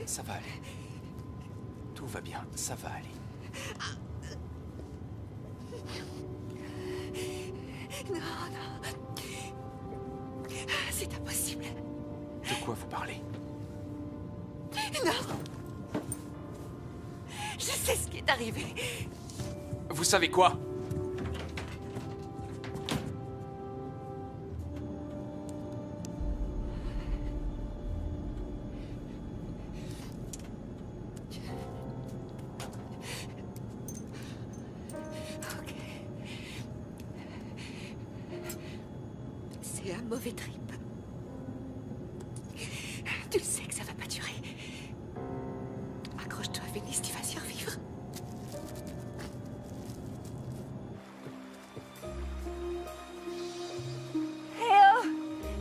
ça va aller. Tout va bien, ça va aller. Non, non. C'est impossible. De quoi vous parlez? Non. Je sais ce qui est arrivé. Vous savez quoi? C'est un mauvais trip. Tu le sais que ça va pas durer. Accroche-toi, Vénice, tu vas survivre. Hé oh!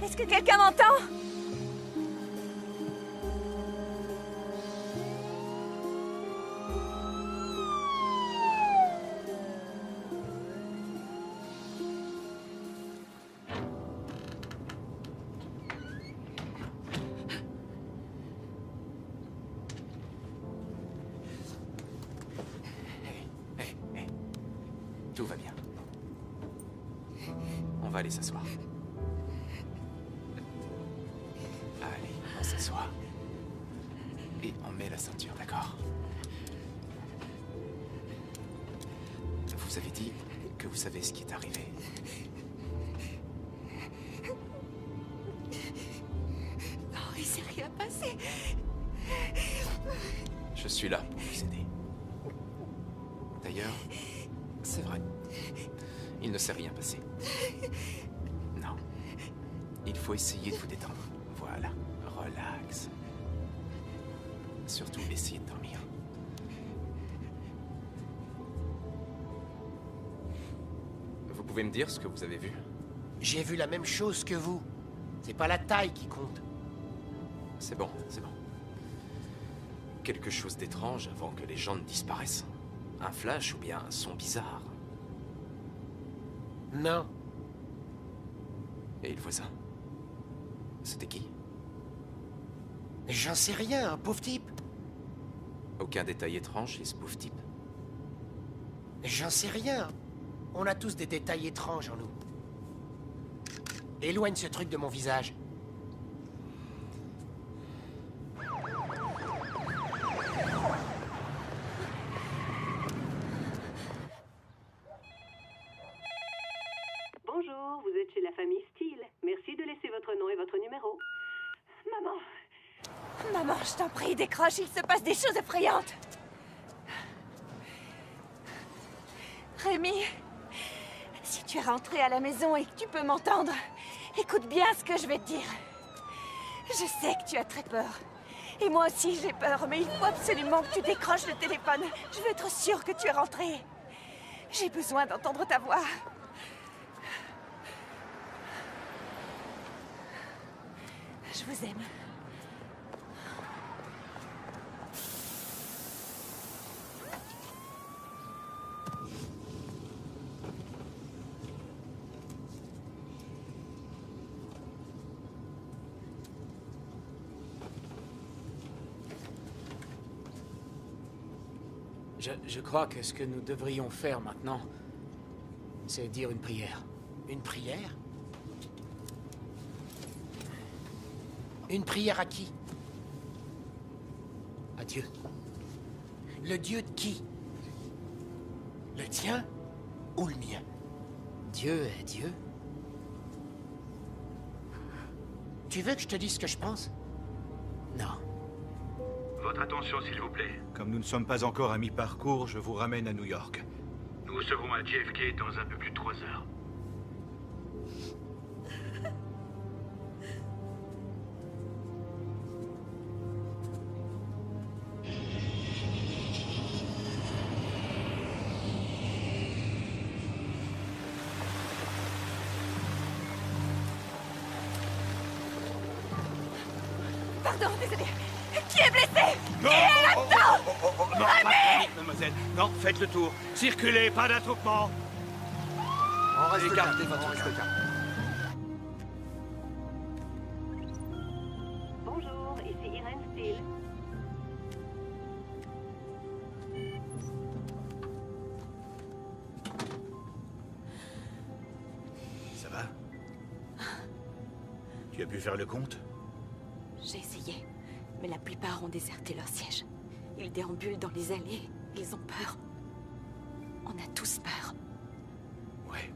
Est-ce que quelqu'un m'entend? Tout va bien. On va aller s'asseoir. Allez, on s'assoit. Et on met la ceinture, d'accord? Vous avez dit que vous savez ce qui est arrivé. Non, il s'est rien passé. Je suis là pour vous aider. D'ailleurs, c'est vrai. Il ne s'est rien passé. Non. Il faut essayer de vous détendre. Voilà. Relax. Surtout, essayez de dormir. Vous pouvez me dire ce que vous avez vu? J'ai vu la même chose que vous. C'est pas la taille qui compte. C'est bon, c'est bon. Quelque chose d'étrange avant que les gens ne disparaissent. Un flash ou bien un son bizarre. Non. Et le voisin? C'était qui? J'en sais rien, un pauvre type. Aucun détail étrange chez ce pauvre type? J'en sais rien. On a tous des détails étranges en nous. Éloigne ce truc de mon visage. Bonjour, vous êtes chez la famille Steele. Merci de laisser votre nom et votre numéro. Maman! Maman, je t'en prie, décroche, il se passe des choses effrayantes! Rémi, si tu es rentré à la maison et que tu peux m'entendre, écoute bien ce que je vais te dire. Je sais que tu as très peur. Et moi aussi j'ai peur, mais il faut absolument que tu décroches le téléphone. Je veux être sûre que tu es rentré. J'ai besoin d'entendre ta voix. Je vous aime. Je crois que ce que nous devrions faire maintenant, c'est dire une prière. Une prière? Une prière à qui? À Dieu. Le Dieu de qui? Le tien ou le mien? Dieu est Dieu. Tu veux que je te dise ce que je pense? Non. Votre attention, s'il vous plaît. Comme nous ne sommes pas encore à mi-parcours, je vous ramène à New York. Nous serons à JFK dans un peu plus de 3 heures. Pardon, désolé. Qui est blessé? Non, Qui est là-dedans? non, pas de panique, mademoiselle. Non, faites le tour. Circulez, pas d'attroupement. On reste calme, on reste calme. Bonjour, ici Irene Steele. Ça va? Tu as pu faire le compte? J'ai essayé, mais la plupart ont déserté leur siège. Ils déambulent dans les allées, ils ont peur. On a tous peur. Ouais.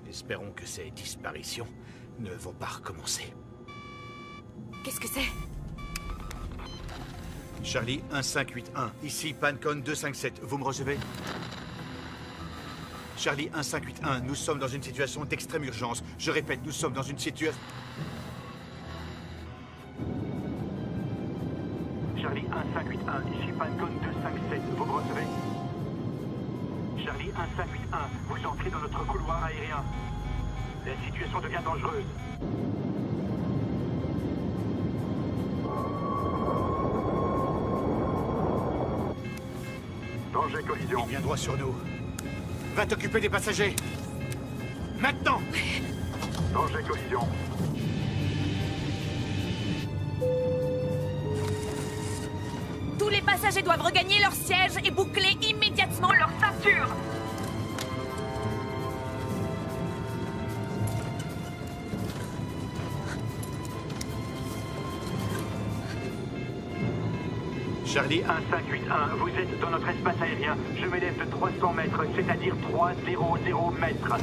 Espérons que ces disparitions ne vont pas recommencer. Qu'est-ce que c'est? Charlie 1581, ici Pancon 257, vous me recevez? Charlie 1581, nous sommes dans une situation d'extrême urgence. Je répète, nous sommes dans une situation... Charlie 1581, ici Pancon 257, vous me recevez? Charlie 1581, vous entrez dans notre couloir aérien. La situation devient dangereuse. Danger collision. Il vient droit sur nous. Va t'occuper des passagers. Maintenant! Danger collision. Tous les passagers doivent regagner leur siège et boucler immédiatement leur ceinture. Charlie 1581, vous êtes dans notre espace aérien. Je m'élève de 300 mètres, c'est-à-dire 300 mètres.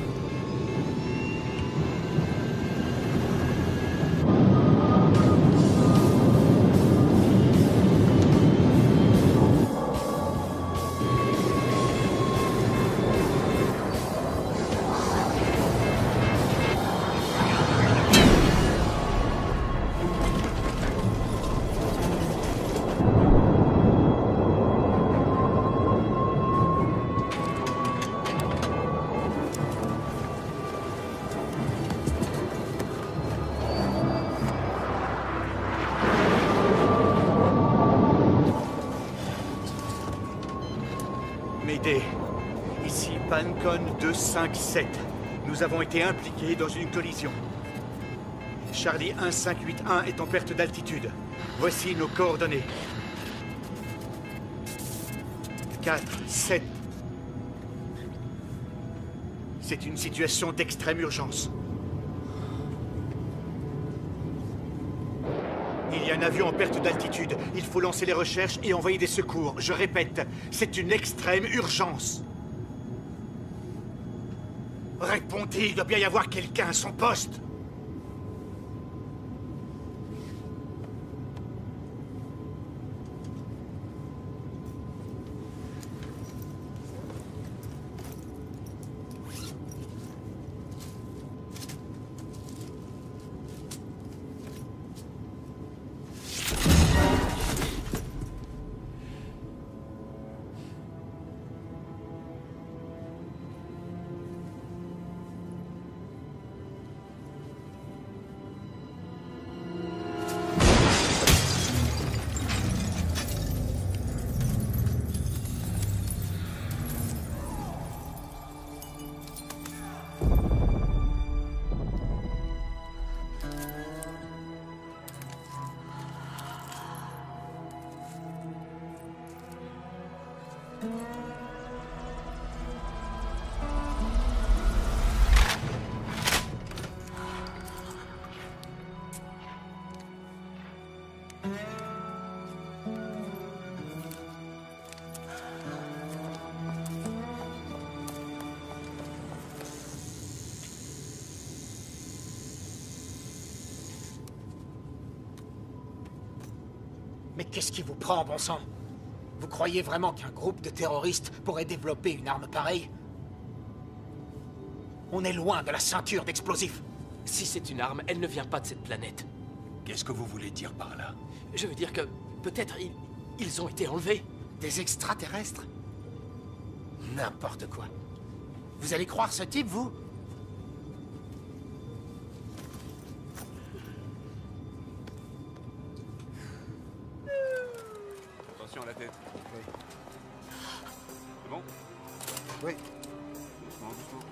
Mayday, ici Pancon 257. Nous avons été impliqués dans une collision. Charlie 1581 est en perte d'altitude. Voici nos coordonnées. 4, 7. C'est une situation d'extrême urgence. Il y a un avion en perte d'altitude. Il faut lancer les recherches et envoyer des secours. Je répète, c'est une extrême urgence. Répondez, il doit bien y avoir quelqu'un à son poste. Mais qu'est-ce qui vous prend, bon sang? Vous croyez vraiment qu'un groupe de terroristes pourrait développer une arme pareille? On est loin de la ceinture d'explosifs. Si c'est une arme, elle ne vient pas de cette planète. Qu'est-ce que vous voulez dire par là? Je veux dire que peut-être ils ont été enlevés. Des extraterrestres? N'importe quoi. Vous allez croire ce type, vous? Attention à la tête. Oui. C'est bon? Oui. Doucement, doucement.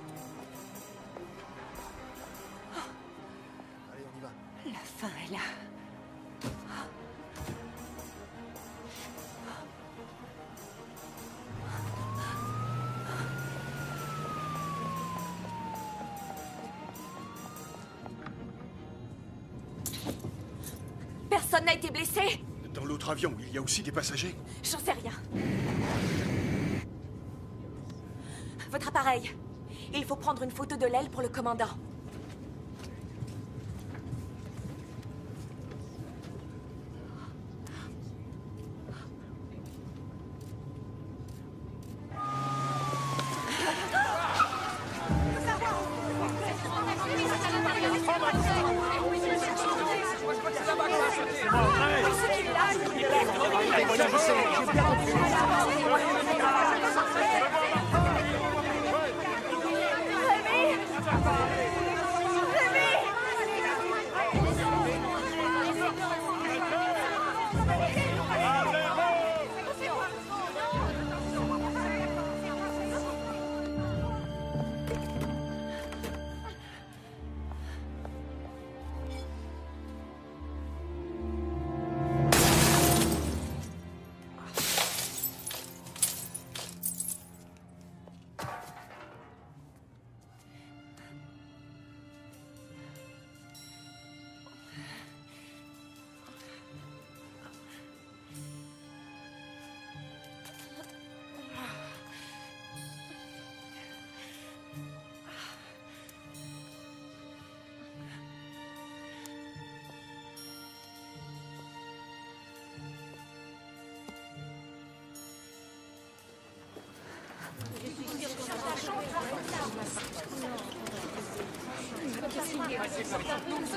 Allez, on y va. La fin est là. Personne n'a été blessé? Dans l'autre avion, il y a aussi des passagers? J'en sais rien. Votre appareil. Il faut prendre une photo de l'aile pour le commandant.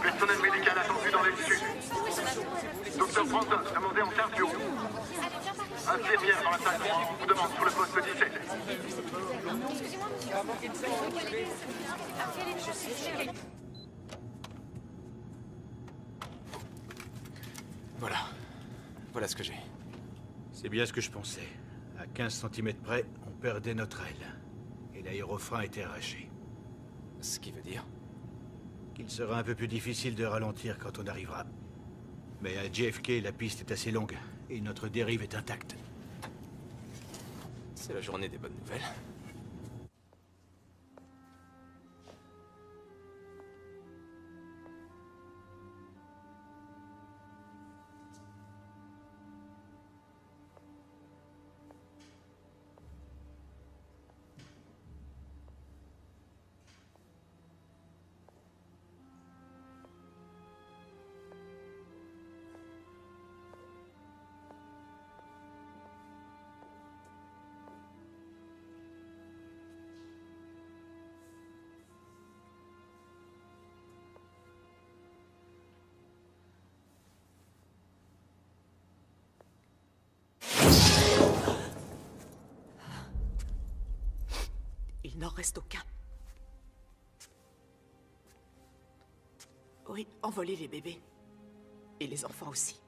Personnel médical attendu dans l'aile sud. Docteur Brandon, demandez en interview. Infirmière dans la salle 3, vous demande sur le poste 17. Voilà. Voilà ce que j'ai. C'est bien ce que je pensais. À 15 cm près, on perdait notre aile. Et l'aérofrein était arraché. Ce qui veut dire qu'il sera un peu plus difficile de ralentir quand on arrivera. Mais à JFK, la piste est assez longue, et notre dérive est intacte. C'est la journée des bonnes nouvelles. Il n'en reste aucun. Oui, envolez les bébés. Et les enfants aussi.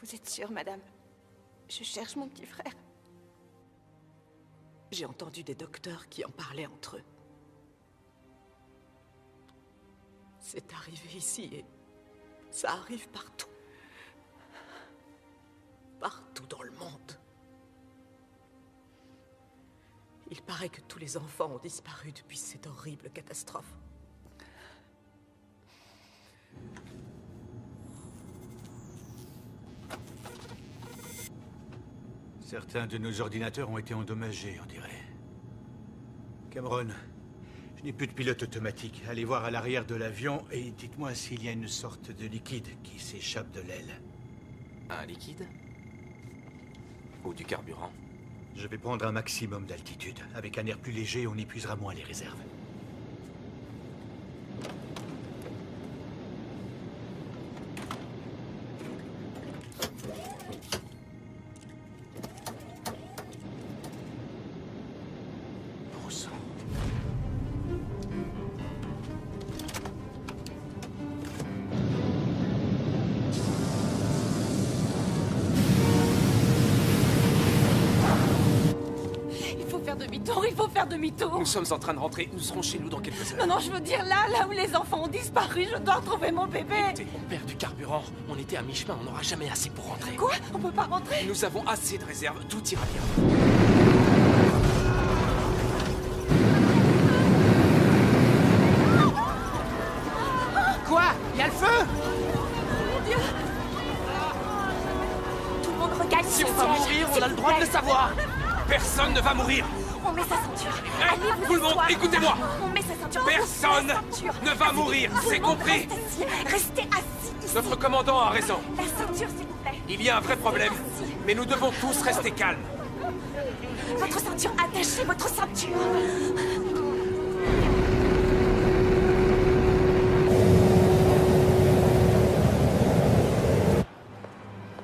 Vous êtes sûre, madame? Je cherche mon petit frère. J'ai entendu des docteurs qui en parlaient entre eux. C'est arrivé ici et ça arrive partout. Partout dans le monde. Il paraît que tous les enfants ont disparu depuis cette horrible catastrophe. Certains de nos ordinateurs ont été endommagés, on dirait. Cameron, je n'ai plus de pilote automatique. Allez voir à l'arrière de l'avion et dites-moi s'il y a une sorte de liquide qui s'échappe de l'aile. Un liquide? Ou du carburant? Je vais prendre un maximum d'altitude. Avec un air plus léger, on épuisera moins les réserves. Il faut faire demi-tour. Nous sommes en train de rentrer. Nous serons chez nous dans quelques heures. Non, je veux dire là où les enfants ont disparu. Je dois retrouver mon bébé. Écoutez, on perd du carburant. On était à mi-chemin. On n'aura jamais assez pour rentrer. Quoi? On peut pas rentrer? Nous avons assez de réserves. Tout ira bien. Quoi? Il y a le feu? Mon Dieu! Tout le monde regagne Si ce on va siège, mourir, on s'il a le vous droit de plaît. le savoir. Personne ne va mourir. On met sa ceinture. Hey, Allez, vous tout le monde, asseoir. écoutez-moi. On met sa ceinture. Personne La ceinture. ne va mourir, Tout le c'est monde compris? Reste assis. Restez assis ici. Notre commandant a raison. La ceinture, s'il vous plaît. Il y a un vrai problème. Mais nous devons tous rester calmes. Votre ceinture, attachez votre ceinture.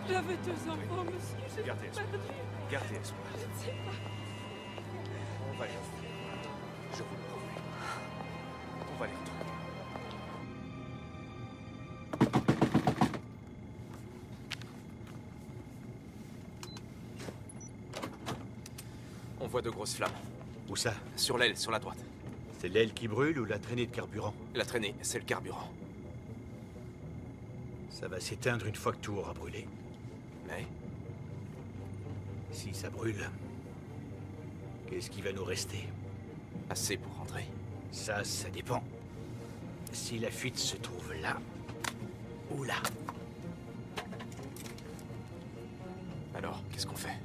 J'avais 2 enfants, monsieur. J'ai Gardez espoir. perdu. Gardez espoir. Je ne sais pas. On va les retrouver. Je vous le promets. On va les retrouver. On voit de grosses flammes. Où ça? Sur l'aile, sur la droite. C'est l'aile qui brûle ou la traînée de carburant? La traînée, c'est le carburant. Ça va s'éteindre une fois que tout aura brûlé. Mais si ça brûle, qu'est-ce qui va nous rester? Assez pour rentrer. Ça dépend. Si la fuite se trouve là, ou là. Alors, qu'est-ce qu'on fait?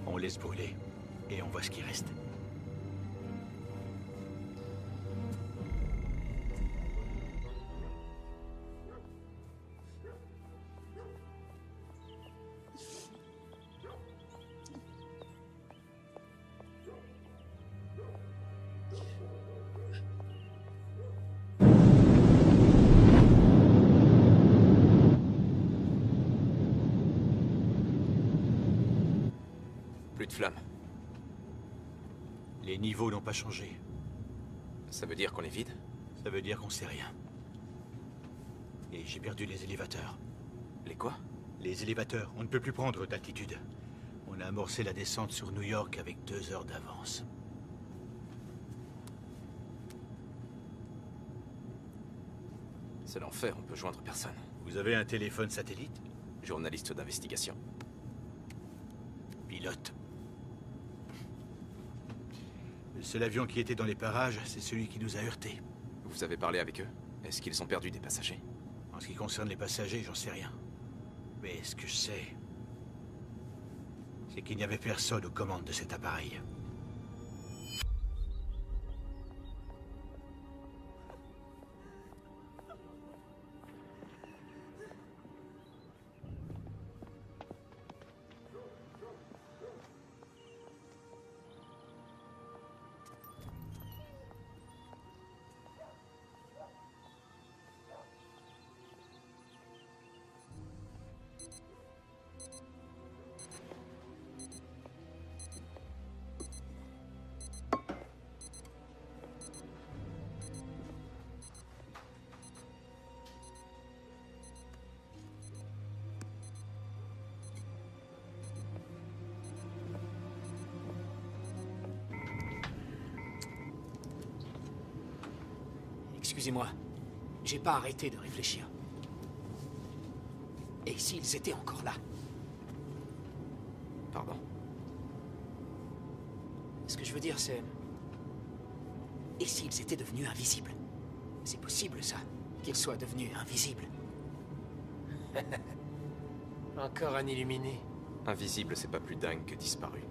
On laisse brûler, et on voit ce qui reste. plus de flammes. Les niveaux n'ont pas changé. Ça veut dire qu'on est vide? Ça veut dire qu'on sait rien. Et j'ai perdu les élévateurs. Les quoi? Les élévateurs. On ne peut plus prendre d'altitude. On a amorcé la descente sur New York avec 2 heures d'avance. C'est l'enfer, on peut joindre personne. Vous avez un téléphone satellite? Journaliste d'investigation. Pilote. Le seul avion qui était dans les parages, c'est celui qui nous a heurtés. Vous avez parlé avec eux? Est-ce qu'ils ont perdu des passagers? En ce qui concerne les passagers, j'en sais rien. Mais ce que je sais, c'est qu'il n'y avait personne aux commandes de cet appareil. Excusez-moi, j'ai pas arrêté de réfléchir. Et s'ils étaient encore là? Pardon? Ce que je veux dire, c'est... Et s'ils étaient devenus invisibles? C'est possible, ça, qu'ils soient devenus invisibles. Encore un illuminé. Invisible, c'est pas plus dingue que disparu.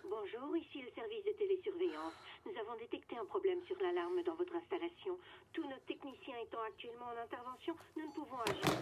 Bonjour, ici le service de télésurveillance. Nous avons détecté un problème sur l'alarme dans votre installation. Tous nos techniciens étant actuellement en intervention, nous ne pouvons agir.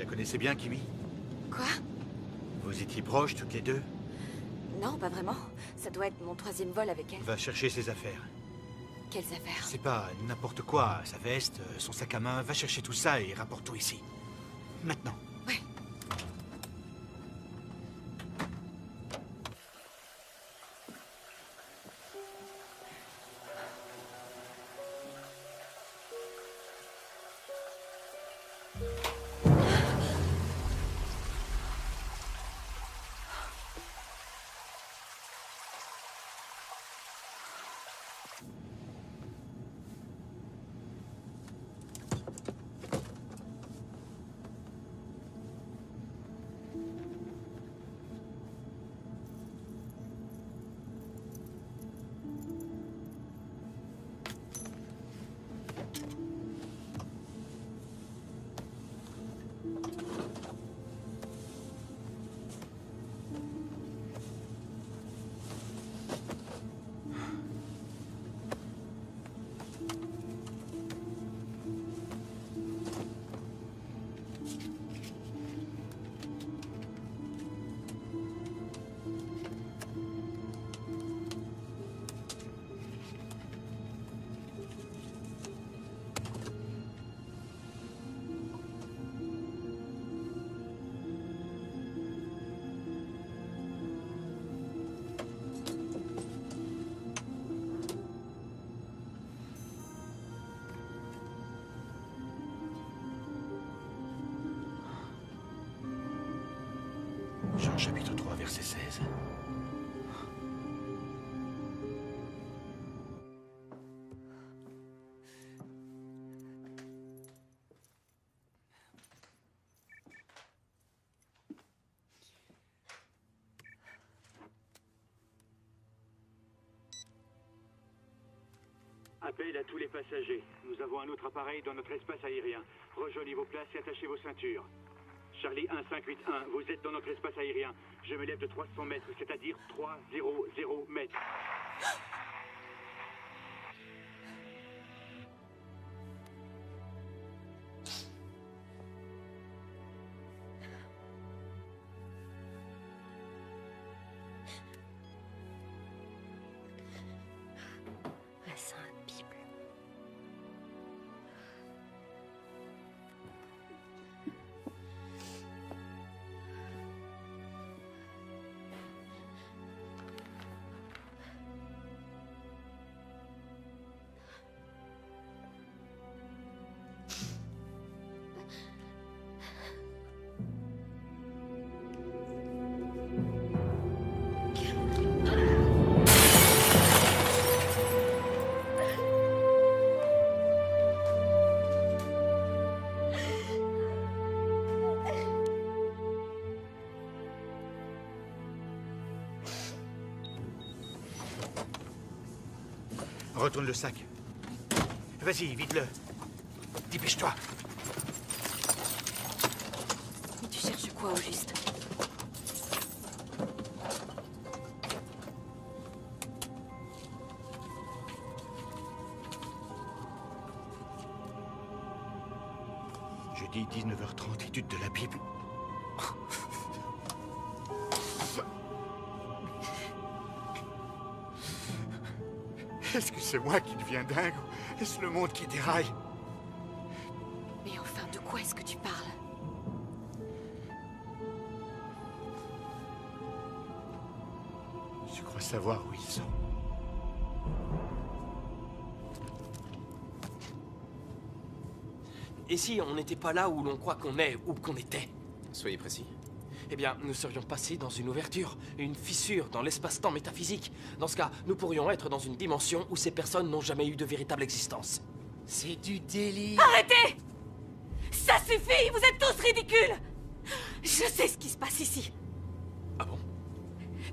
Connaissez bien Kimi? Quoi? Vous étiez proches toutes les deux? Non, pas vraiment. Ça doit être mon 3e vol avec elle. Va chercher ses affaires. Quelles affaires? C'est pas n'importe quoi. Sa veste, son sac à main. Va chercher tout ça et rapporte tout ici. Maintenant. Ouais. Jean chapitre 3, verset 16. Appel à tous les passagers. Nous avons un autre appareil dans notre espace aérien. Rejoignez vos places et attachez vos ceintures. Charlie 1581, vous êtes dans notre espace aérien. Je m'élève de 300 mètres, c'est-à-dire 300 mètres. La Sainte Bible. Retourne le sac. Vas-y, vide-le. Dépêche-toi. Mais tu cherches quoi au juste? Jeudi 19h30, étude de la Bible. Est-ce que c'est moi qui deviens dingue ou est-ce le monde qui déraille? Mais enfin, de quoi est-ce que tu parles? Je crois savoir où ils sont. Et si on n'était pas là où l'on croit qu'on est ou qu'on était? Soyez précis. Eh bien, nous serions passés dans une ouverture, une fissure dans l'espace-temps métaphysique. Dans ce cas, nous pourrions être dans une dimension où ces personnes n'ont jamais eu de véritable existence. C'est du délire. Arrêtez! Ça suffit! Vous êtes tous ridicules! Je sais ce qui se passe ici. Ah bon?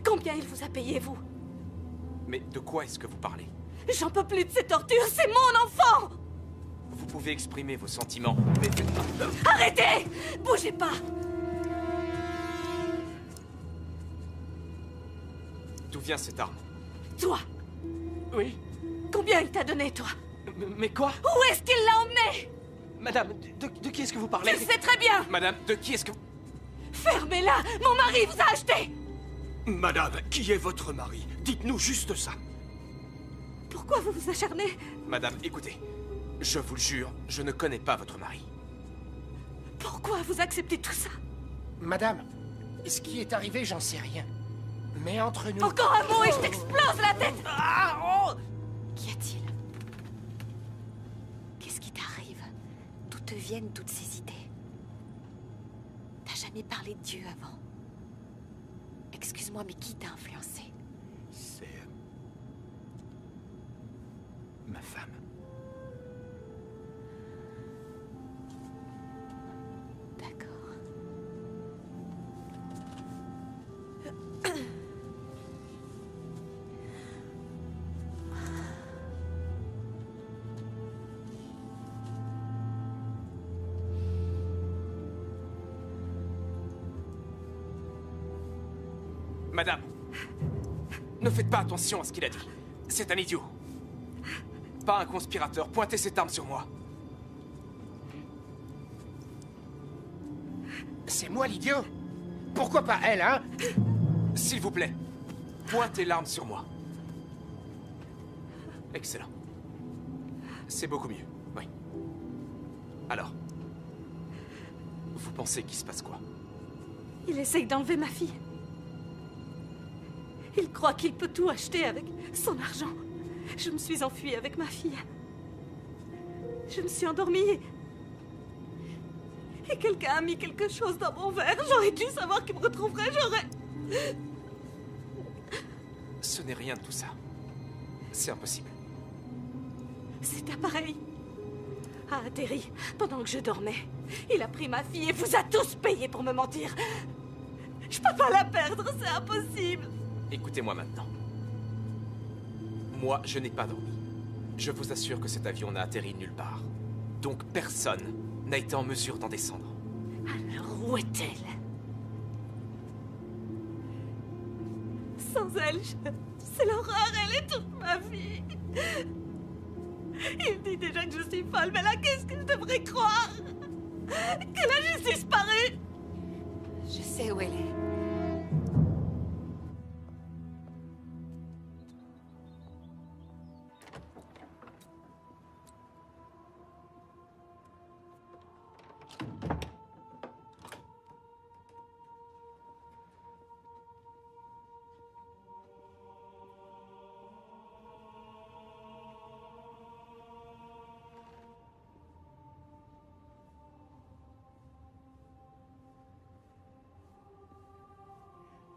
Combien il vous a payé, vous? Mais de quoi est-ce que vous parlez? J'en peux plus de ces tortures, c'est mon enfant! Vous pouvez exprimer vos sentiments, mais faites pas... Arrêtez! Bougez pas! D'où vient cette arme? Toi! Oui? Combien il t'a donné, toi? Mais quoi? Où est-ce qu'il l'a emmené? Madame, de qui est-ce que vous parlez? Tu le sais très bien! Madame, de qui est-ce que... Fermez-la! Mon mari vous a acheté! Madame, qui est votre mari? Dites-nous juste ça. Pourquoi vous vous acharnez? Madame, écoutez. Je vous le jure, je ne connais pas votre mari. Pourquoi vous acceptez tout ça? Madame, ce qui est arrivé, j'en sais rien. Mais entre nous... Encore un mot et je t'explose la tête! Ah, oh! Qu'y a-t-il? Qu'est-ce qui t'arrive? D'où te viennent toutes ces idées? T'as jamais parlé de Dieu avant. Excuse-moi, mais qui t'a influencé? C'est... ma femme. D'accord. Madame, ne faites pas attention à ce qu'il a dit. C'est un idiot. Pas un conspirateur. Pointez cette arme sur moi. C'est moi l'idiot? Pourquoi pas elle, hein? S'il vous plaît, pointez l'arme sur moi. Excellent. C'est beaucoup mieux, oui. Alors, vous pensez qu'il se passe quoi? Il essaye d'enlever ma fille. Il croit qu'il peut tout acheter avec son argent. Je me suis enfuie avec ma fille. Je me suis endormie. Et quelqu'un a mis quelque chose dans mon verre. J'aurais dû savoir qu'il me retrouverait, j'aurais... Ce n'est rien de tout ça. C'est impossible. Cet appareil a atterri pendant que je dormais. Il a pris ma fille et vous a tous payé pour me mentir. Je peux pas la perdre, c'est impossible. Écoutez-moi maintenant. Moi, je n'ai pas dormi. Je vous assure que cet avion n'a atterri nulle part. Donc personne n'a été en mesure d'en descendre. Alors où est-elle? Sans elle, c'est l'horreur, elle est toute ma vie. Il dit déjà que je suis folle, mais là, qu'est-ce que je devrais croire? Que la justice paraît? Je sais où elle est.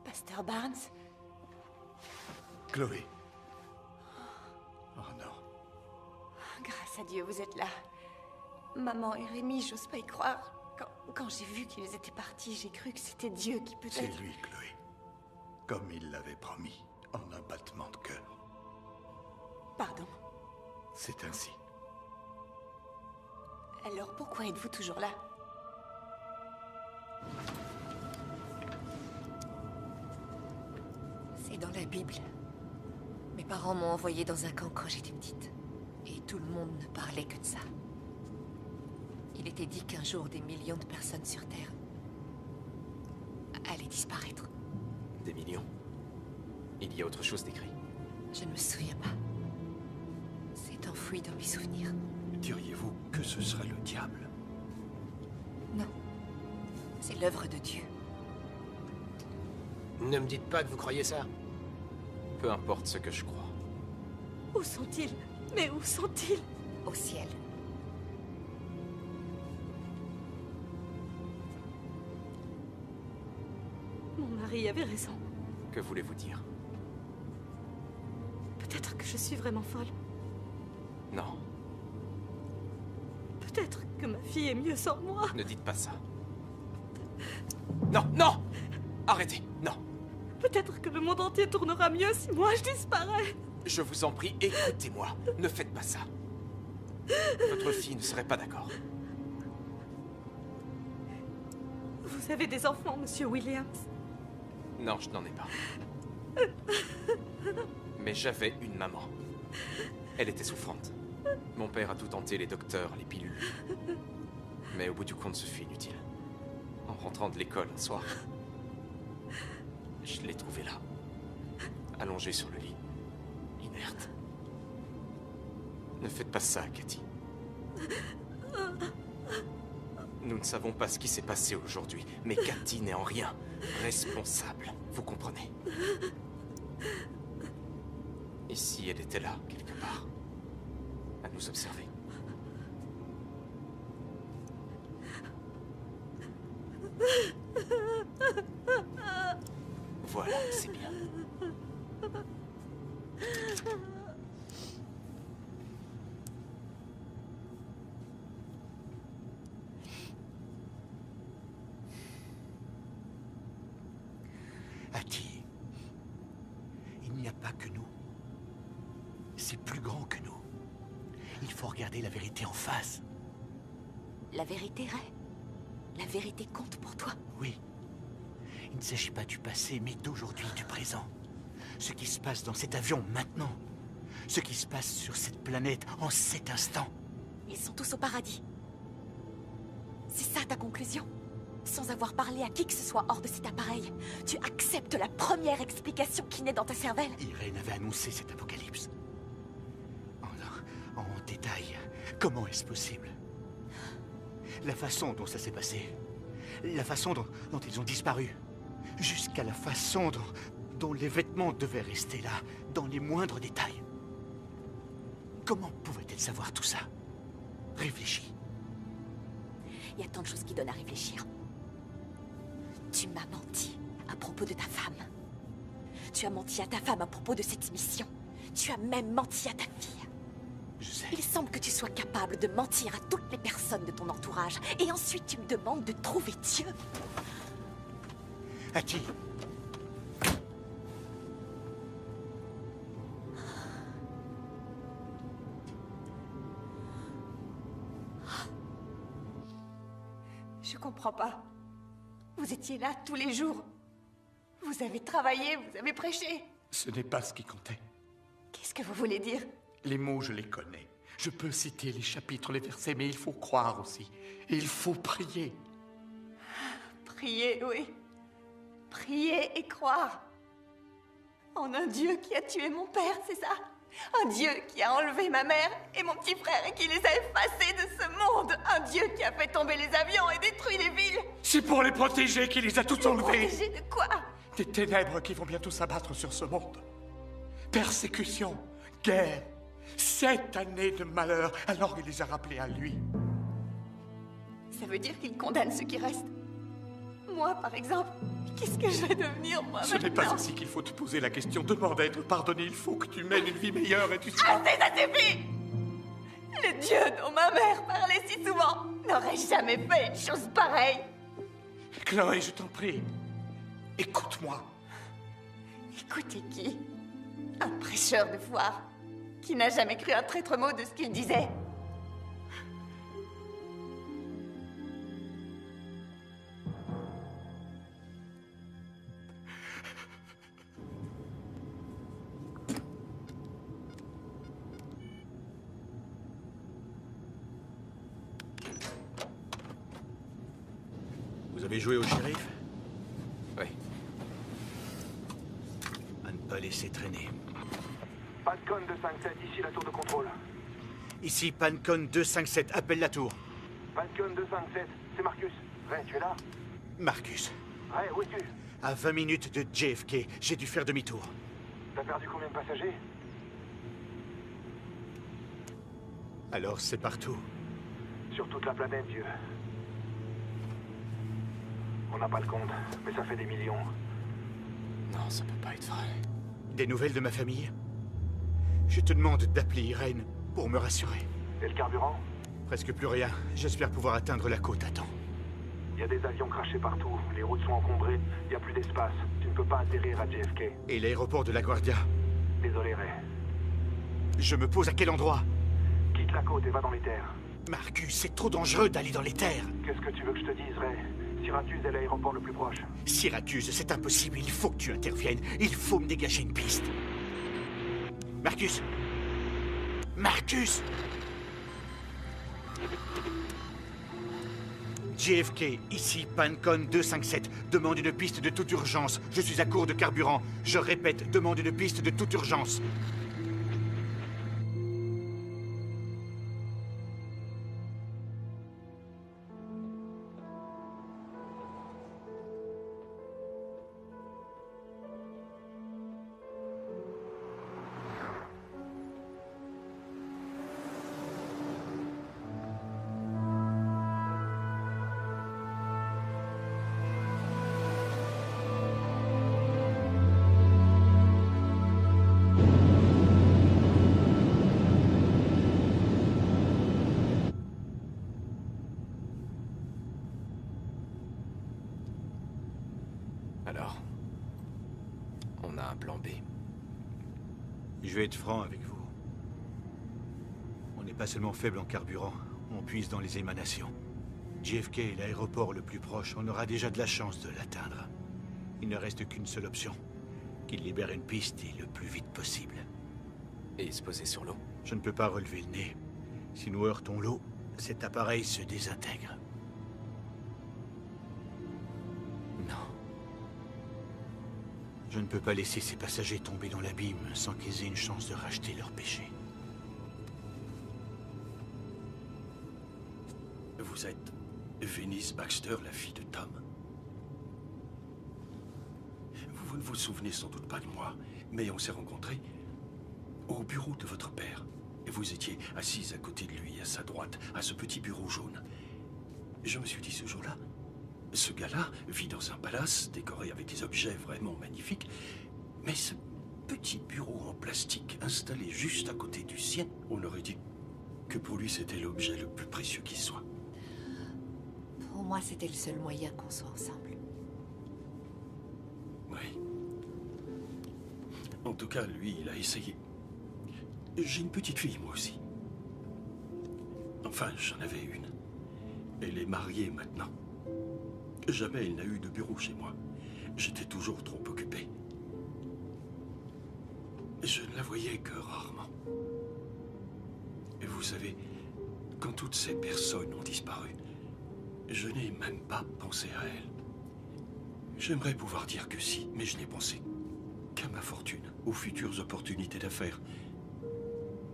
Pasteur Barnes? Chloé. Oh non. Grâce à Dieu, vous êtes là. Maman et Rémi, j'ose pas y croire. Quand j'ai vu qu'ils étaient partis, j'ai cru que c'était Dieu qui peut-être... C'est lui, Chloé. Comme il l'avait promis, en un battement de cœur. Pardon. C'est ainsi. Alors pourquoi êtes-vous toujours là? C'est dans la Bible. Mes parents m'ont envoyée dans un camp quand j'étais petite. Et tout le monde ne parlait que de ça. Il était dit qu'un jour, des millions de personnes sur Terre allaient disparaître. Des millions? Il y a autre chose d'écrit? Je ne me souviens pas. C'est enfoui dans mes souvenirs. Diriez-vous que ce serait le diable? Non. C'est l'œuvre de Dieu. Ne me dites pas que vous croyez ça. Peu importe ce que je crois. Où sont-ils? Mais où sont-ils? Au ciel. Mon mari avait raison. Que voulez-vous dire? Peut-être que je suis vraiment folle. Non, Peut-être que ma fille est mieux sans moi. ne dites pas ça. Non, non! Arrêtez, non! Peut-être que le monde entier tournera mieux si moi je disparais. Je vous en prie, écoutez-moi. Ne faites pas ça. Votre fille ne serait pas d'accord. Vous avez des enfants, monsieur Williams? Non, je n'en ai pas. Mais j'avais une maman. Elle était souffrante. Mon père a tout tenté, les docteurs, les pilules. Mais au bout du compte, ce fut inutile. En rentrant de l'école un soir, je l'ai trouvée là, allongée sur le lit, inerte. Ne faites pas ça, Cathy. Nous ne savons pas ce qui s'est passé aujourd'hui, mais Cathy n'est en rien responsable, vous comprenez? Et si elle était là, quelque part, à nous observer? Voilà, c'est bien. Hattie, il n'y a pas que nous. C'est plus grand que nous. Il faut regarder la vérité en face. La vérité, Ray? La vérité compte pour toi? Oui. Il ne s'agit pas du passé, mais d'aujourd'hui, du présent. Ce qui se passe dans cet avion maintenant. Ce qui se passe sur cette planète en cet instant. Ils sont tous au paradis. C'est ça ta conclusion? Sans avoir parlé à qui que ce soit hors de cet appareil, tu acceptes la première explication qui naît dans ta cervelle? Irène avait annoncé cet apocalypse. En détail, comment est-ce possible? La façon dont ça s'est passé. La façon dont ils ont disparu. Jusqu'à la façon dont les vêtements devaient rester là, dans les moindres détails. Comment pouvait-elle savoir tout ça? Réfléchis. Il y a tant de choses qui donnent à réfléchir. Tu m'as menti à propos de ta femme. Tu as menti à ta femme à propos de cette mission. Tu as même menti à ta fille. Je sais. Il semble que tu sois capable de mentir à toutes les personnes de ton entourage. Et ensuite, tu me demandes de trouver Dieu. À qui? Je comprends pas. Vous étiez là tous les jours. Vous avez travaillé, vous avez prêché. Ce n'est pas ce qui comptait. Qu'est-ce que vous voulez dire? Les mots, je les connais. Je peux citer les chapitres, les versets, mais il faut croire aussi. Et il faut prier. Prier, oui. Prier et croire. En un Dieu qui a tué mon père, c'est ça? Un Dieu qui a enlevé ma mère et mon petit frère et qui les a effacés de ce monde. Un Dieu qui a fait tomber les avions et détruit les villes. C'est pour les protéger qu'il les a tous enlevés. Protéger de quoi? Des ténèbres qui vont bientôt s'abattre sur ce monde. Persécution, guerre, 7 années de malheur. Alors il les a rappelés à lui. Ça veut dire qu'il condamne ceux qui restent. Moi, par exemple, qu'est-ce que je vais devenir, moi, Ce n'est pas ainsi qu'il faut te poser la question. Demande à être pardonné. Il faut que tu mènes une vie meilleure et tu seras... Assez, ça suffit! Le Dieu dont ma mère parlait si souvent n'aurait jamais fait une chose pareille. Chloé, je t'en prie. Écoute-moi. Écoutez qui? Un prêcheur de foire qui n'a jamais cru un traître mot de ce qu'il disait. Vous avez joué au shérif? Oui. À ne pas laisser traîner. Pancon 257, ici la tour de contrôle. Ici, Pancon 257, appelle la tour. Pancon 257, c'est Marcus. Ray, tu es là? Marcus. Ray, où es-tu? À 20 minutes de JFK, j'ai dû faire demi-tour. T'as perdu combien de passagers? Alors c'est partout. Sur toute la planète, Dieu. On n'a pas le compte, mais ça fait des millions. Non, ça peut pas être vrai. Des nouvelles de ma famille? Je te demande d'appeler Irène pour me rassurer. Et le carburant? Presque plus rien. J'espère pouvoir atteindre la côte à temps. Il y a des avions crachés partout, les routes sont encombrées, il n'y a plus d'espace. Tu ne peux pas atterrir à JFK. Et l'aéroport de LaGuardia? Désolé, Ray. Je me pose à quel endroit? Quitte la côte et va dans les terres. Marcus, c'est trop dangereux d'aller dans les terres. Qu'est-ce que tu veux que je te dise, Ray? Syracuse est l'aéroport le plus proche. Syracuse, c'est impossible. Il faut que tu interviennes. Il faut me dégager une piste. Marcus! Marcus! JFK, ici, Pancon 257. Demande une piste de toute urgence. Je suis à court de carburant. Je répète, demande une piste de toute urgence. Alors, on a un plan B. Je vais être franc avec vous. On n'est pas seulement faible en carburant, on puise dans les émanations. JFK est l'aéroport le plus proche, on aura déjà de la chance de l'atteindre. Il ne reste qu'une seule option. Qu'il libère une piste et le plus vite possible. Et se poser sur l'eau? Je ne peux pas relever le nez. Si nous heurtons l'eau, cet appareil se désintègre. Non. Je ne peux pas laisser ces passagers tomber dans l'abîme sans qu'ils aient une chance de racheter leur péché. Vous êtes Venice Baxter, la fille de Tom? Vous ne vous souvenez sans doute pas de moi, mais on s'est rencontrés au bureau de votre père. Et vous étiez assise à côté de lui, à sa droite, à ce petit bureau jaune. Je me suis dit ce jour-là, ce gars-là vit dans un palace décoré avec des objets vraiment magnifiques, mais ce petit bureau en plastique installé juste à côté du sien, on aurait dit que pour lui c'était l'objet le plus précieux qui soit. Pour moi, c'était le seul moyen qu'on soit ensemble. Oui. En tout cas, lui, il a essayé. J'ai une petite fille, moi aussi. Enfin, j'en avais une. Elle est mariée maintenant. Jamais elle n'a eu de bureau chez moi. J'étais toujours trop occupé. Je ne la voyais que rarement. Et vous savez, quand toutes ces personnes ont disparu, je n'ai même pas pensé à elle. J'aimerais pouvoir dire que si, mais je n'ai pensé qu'à ma fortune, aux futures opportunités d'affaires,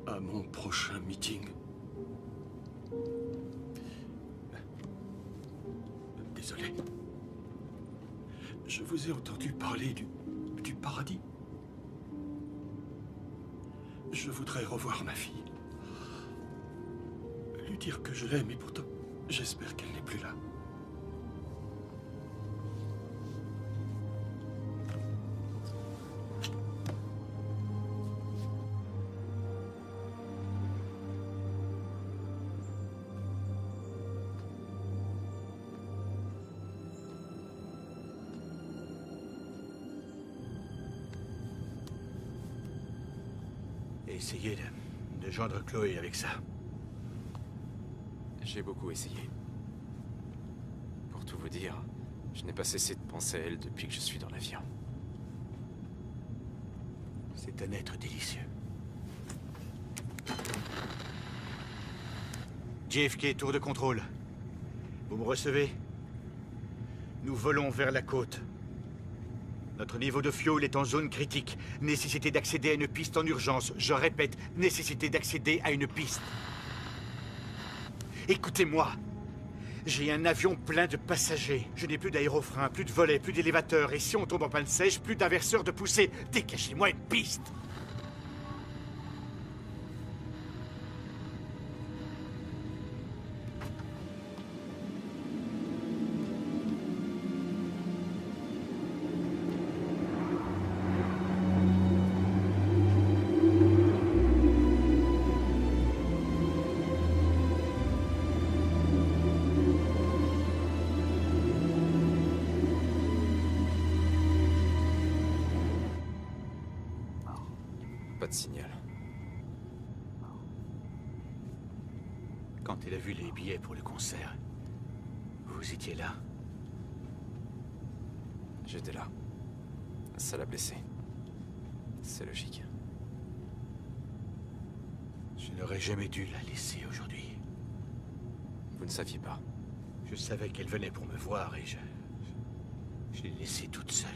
à mon prochain meeting. Désolé. Je vous ai entendu parler du paradis. Je voudrais revoir ma fille. Lui dire que je l'aime et pourtant, j'espère qu'elle n'est plus là. Essayez de joindre Chloé avec ça. J'ai beaucoup essayé. Pour tout vous dire, je n'ai pas cessé de penser à elle depuis que je suis dans l'avion. C'est un être délicieux. JFK, tour de contrôle. Vous me recevez? Nous volons vers la côte. Notre niveau de fuel est en zone critique. Nécessité d'accéder à une piste en urgence. Je répète, nécessité d'accéder à une piste. Écoutez-moi. J'ai un avion plein de passagers. Je n'ai plus d'aérofrein, plus de volets, plus d'élévateur. Et si on tombe en panne sèche, plus d'inverseur de poussée. Dégagez-moi une piste. Pas de signal. Quand elle a vu les billets pour le concert, vous étiez là? J'étais là. Ça l'a blessé. C'est logique. Je n'aurais jamais dû la laisser aujourd'hui. Vous ne saviez pas? Je savais qu'elle venait pour me voir et je l'ai laissée toute seule.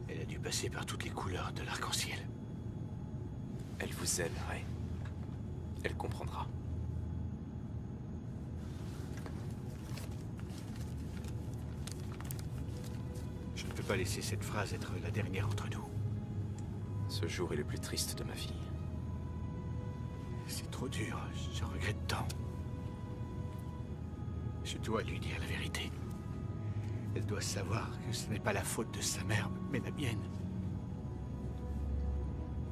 Elle a dû passer par toutes les couleurs de l'arc-en-ciel. Elle vous aime, Ray. Elle comprendra. Je ne peux pas laisser cette phrase être la dernière entre nous. Ce jour est le plus triste de ma vie. C'est trop dur, je regrette tant. Je dois lui dire la vérité. Elle doit savoir que ce n'est pas la faute de sa mère, mais la mienne.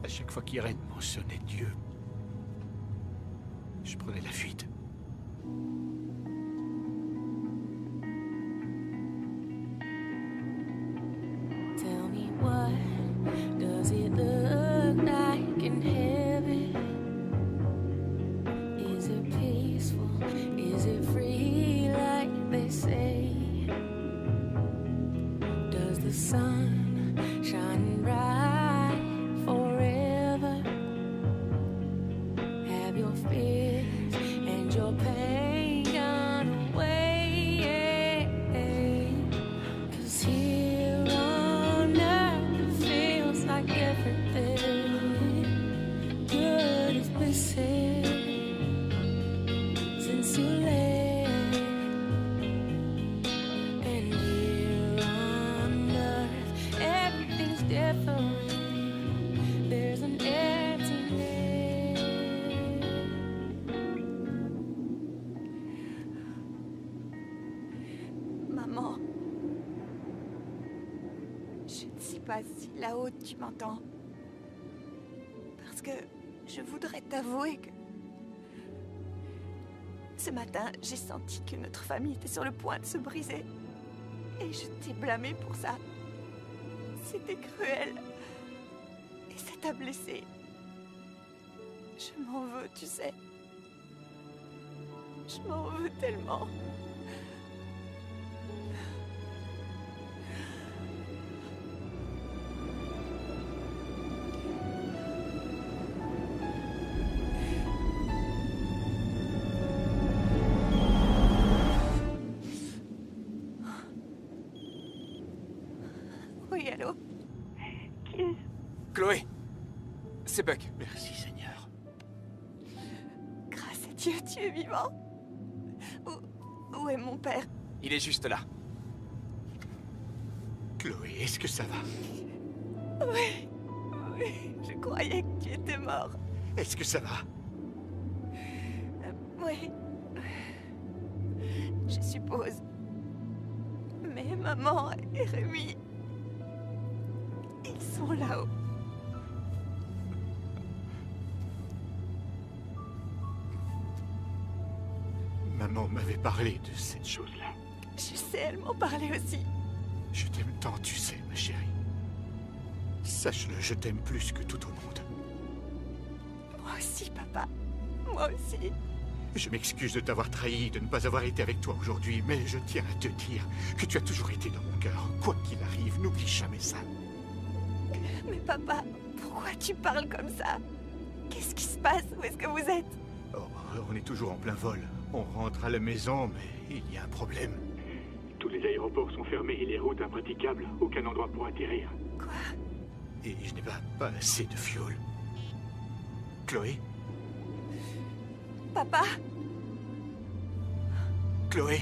À chaque fois qu'Irène mentionnait Dieu, je prenais la fuite. Tell me what does it look like in heaven? Is it peaceful? Is it free like they say? Does the sun shine bright forever? Have your fears and your pain gone away? 'Cause here on earth pas si là-haut tu m'entends. Parce que je voudrais t'avouer que... Ce matin, j'ai senti que notre famille était sur le point de se briser. Et je t'ai blâmé pour ça. C'était cruel. Et ça t'a blessé. Je m'en veux, tu sais. Je m'en veux tellement. Oui, allô? Qui est-ce? Chloé! C'est Buck. Merci, Seigneur. Grâce à Dieu, tu es vivant. Où est mon père? Il est juste là. Chloé, est-ce que ça va? Oui, oui, je croyais que tu étais mort. Est-ce que ça va? Oui. Je suppose. Mais maman et Rémi... Ils sont là-haut. Maman m'avait parlé de cette chose-là. Je sais, elle m'en parlait aussi. Je t'aime tant, tu sais, ma chérie. Sache-le, je t'aime plus que tout au monde. Moi aussi, papa. Moi aussi. Je m'excuse de t'avoir trahi, de ne pas avoir été avec toi aujourd'hui, mais je tiens à te dire que tu as toujours été dans mon cœur. Quoi qu'il arrive, n'oublie jamais ça. Mais papa, pourquoi tu parles comme ça? Qu'est-ce qui se passe? Où est-ce que vous êtes? Oh, on est toujours en plein vol. On rentre à la maison, mais il y a un problème. Tous les aéroports sont fermés et les routes impraticables. Aucun endroit pour atterrir. Quoi? Et je n'ai pas assez de fioul. Chloé? Papa? Chloé?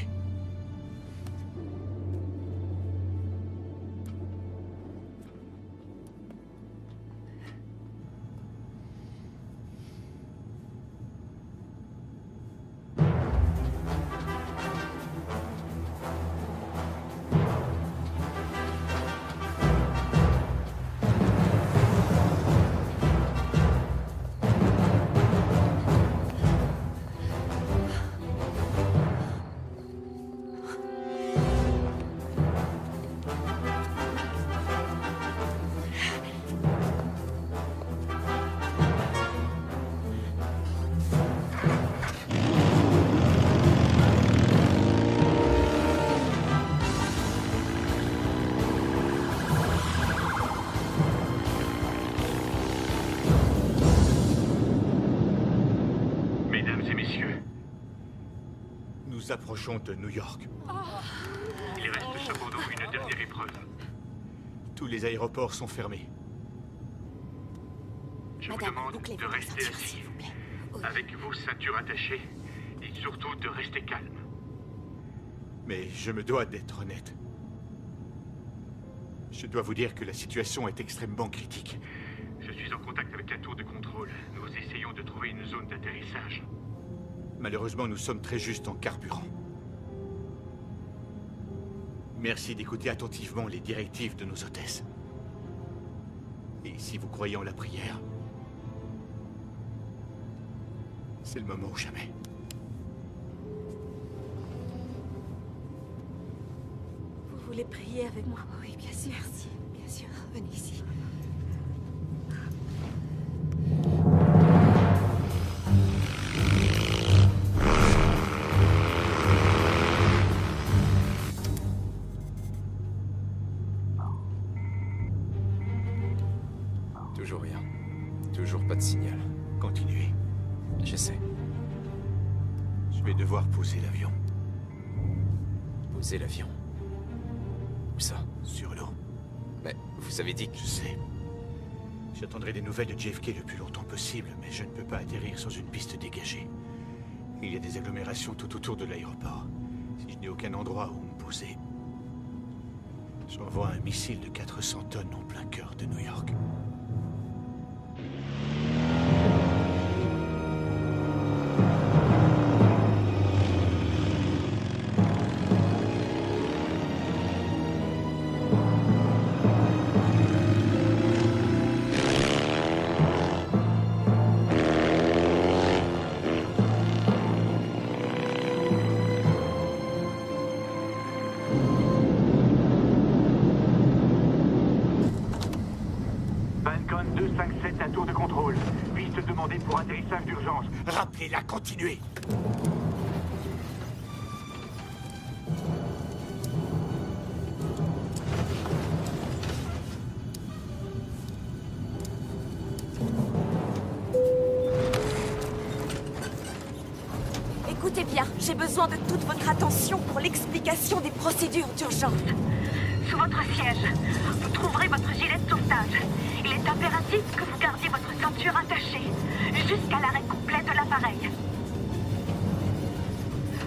Nous approchons de New York. Il reste cependant une dernière épreuve. Tous les aéroports sont fermés. Je vous demande de rester assis, avec vos ceintures attachées, et surtout de rester calme. Mais je me dois d'être honnête. Je dois vous dire que la situation est extrêmement critique. Je suis en contact avec la tour de contrôle. Nous essayons de trouver une zone d'atterrissage. Malheureusement, nous sommes très justes en carburant. Merci d'écouter attentivement les directives de nos hôtesses. Et si vous croyez en la prière, c'est le moment ou jamais. Vous voulez prier avec moi? Oui, bien sûr. Merci, bien sûr. Venez ici. Toujours rien. Toujours pas de signal. Continuez. J'essaie. Je vais devoir poser l'avion. Poser l'avion? Où ça? Sur l'eau. Mais vous avez dit que... Je sais. J'attendrai des nouvelles de JFK le plus longtemps possible, mais je ne peux pas atterrir sans une piste dégagée. Il y a des agglomérations tout autour de l'aéroport. Si je n'ai aucun endroit où me poser, j'envoie un missile de 400 tonnes en plein cœur de New York. demandé pour atterrissage d'urgence. Rappelez-la, continuez. Écoutez bien, j'ai besoin de toute votre attention pour l'explication des procédures d'urgence. Sous votre siège, vous trouverez votre gilet de sauvetage. Il est impératif que vous gardiez votre ceinture attachée jusqu'à l'arrêt complet de l'appareil.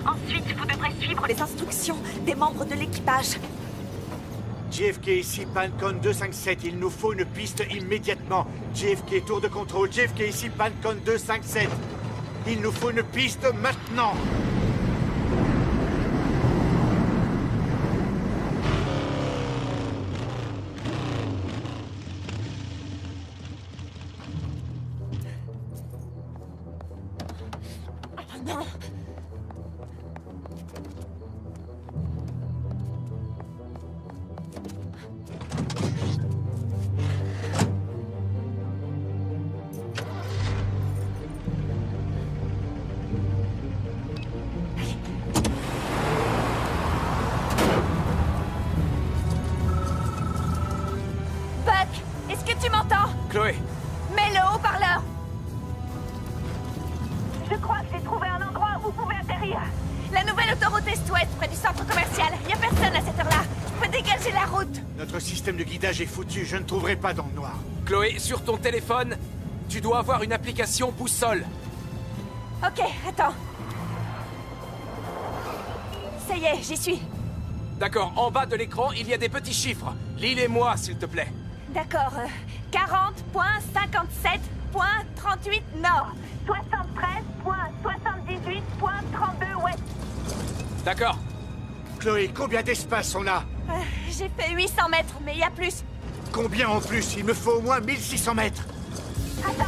Ensuite, vous devrez suivre les instructions des membres de l'équipage. JFK ici, Pancon 257. Il nous faut une piste immédiatement. JFK, tour de contrôle. JFK ici, Pancon 257. Il nous faut une piste maintenant. Non. Buck, est-ce que tu m'entends? Chloé, Mets le haut-parleur. Je crois que j'ai trouvé un endroit où vous pouvez atterrir. La nouvelle autoroute est-ouest, près du centre commercial. Y a personne à cette heure-là. Je peux dégager la route. Notre système de guidage est foutu. Je ne trouverai pas dans le noir. Chloé, sur ton téléphone, tu dois avoir une application boussole. Ok, attends. Ça y est, j'y suis. D'accord, en bas de l'écran, il y a des petits chiffres. Lis-les-moi, s'il te plaît. D'accord, 40.57.38 nord. 73.78.32 ouest. D'accord. Chloé, combien d'espace on a? J'ai fait 800 mètres, mais il y a plus. Combien en plus? Il me faut au moins 1600 mètres. Attends.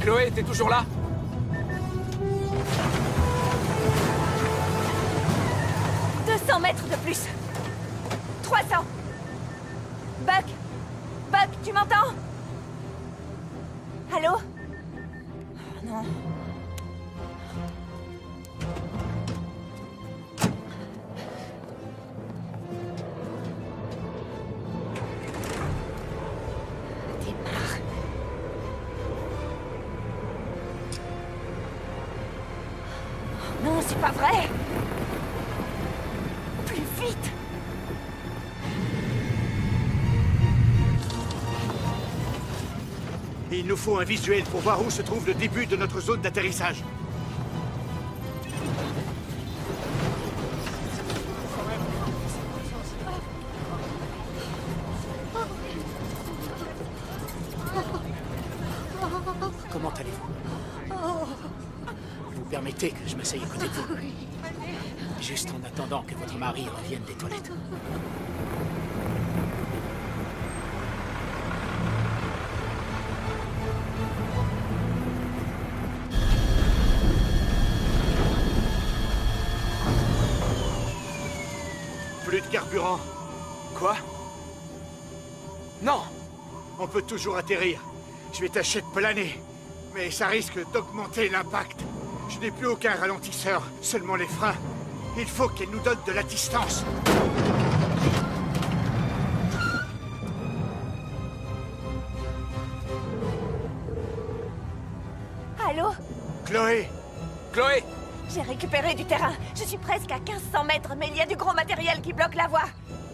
Chloé, t'es toujours là? « 200 mètres de plus. 300. Buck, tu m'entends? Allô? Oh non. Non, c'est pas vrai! Plus vite! Il nous faut un visuel pour voir où se trouve le début de notre zone d'atterrissage. Comment allez-vous? Vous permettez que je m'asseye à côté de vous? Juste en attendant que votre mari revienne des toilettes. Plus de carburant. Quoi? Non! On peut toujours atterrir. Je vais tâcher de planer. Mais ça risque d'augmenter l'impact. Je n'ai plus aucun ralentisseur, seulement les freins. Il faut qu'elle nous donne de la distance. Allô? Chloé! Chloé! J'ai récupéré du terrain. Je suis presque à 1500 mètres, mais il y a du gros matériel qui bloque la voie.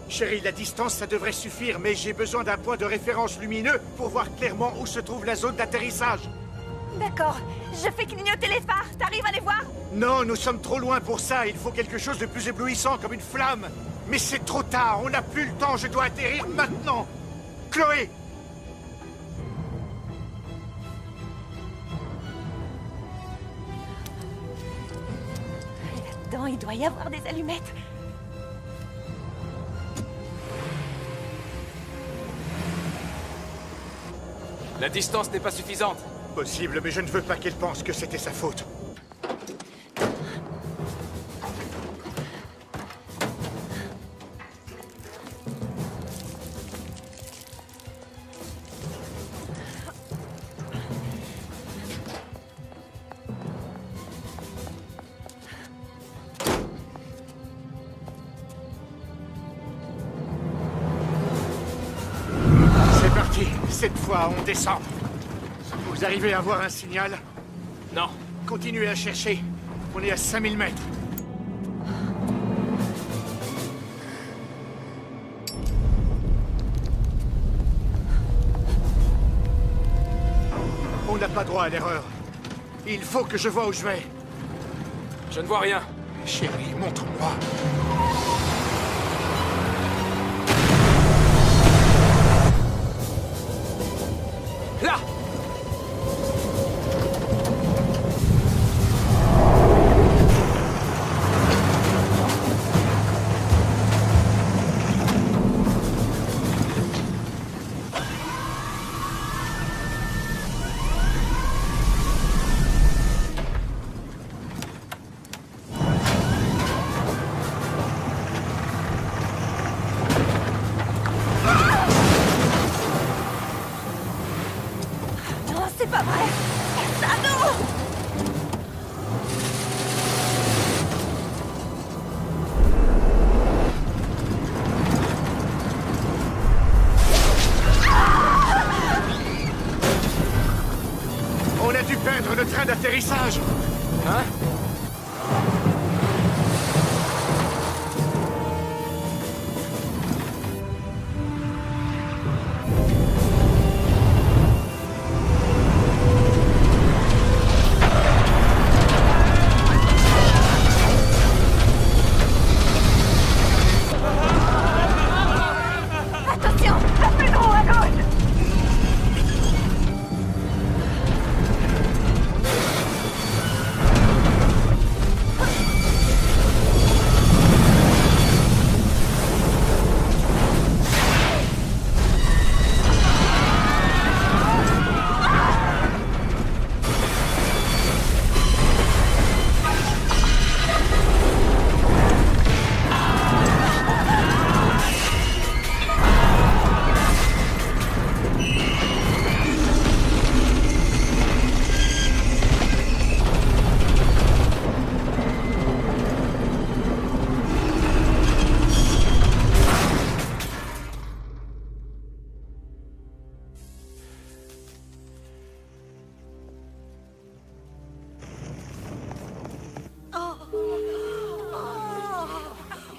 Chérie, la distance, ça devrait suffire, mais j'ai besoin d'un point de référence lumineux pour voir clairement où se trouve la zone d'atterrissage. D'accord. Je fais clignoter les phares. T'arrives à les voir? Non, nous sommes trop loin pour ça. Il faut quelque chose de plus éblouissant, comme une flamme. Mais c'est trop tard. On n'a plus le temps. Je dois atterrir maintenant. Chloé! Là-dedans, il doit y avoir des allumettes. La distance n'est pas suffisante. Possible, mais je ne veux pas qu'elle pense que c'était sa faute. C'est parti. Cette fois, on descend. Vous arrivez à voir un signal? Non. Continuez à chercher. On est à 5000 mètres. On n'a pas droit à l'erreur. Il faut que je vois où je vais. Je ne vois rien. Chérie, montre-moi. Là! Non, c'est pas vrai. Ça, non! On a dû perdre le train d'atterrissage. Hein? Attention! Un peu trop à gauche!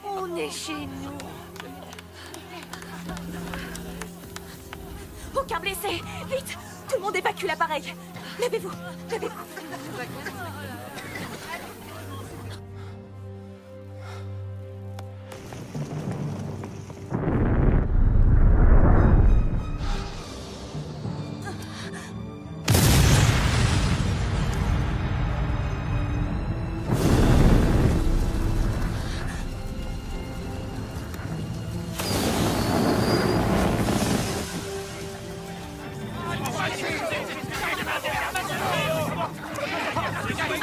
On est chez nous. Aucun blessé. Vite! Tout le monde évacue l'appareil. Levez-vous. Levez-vous.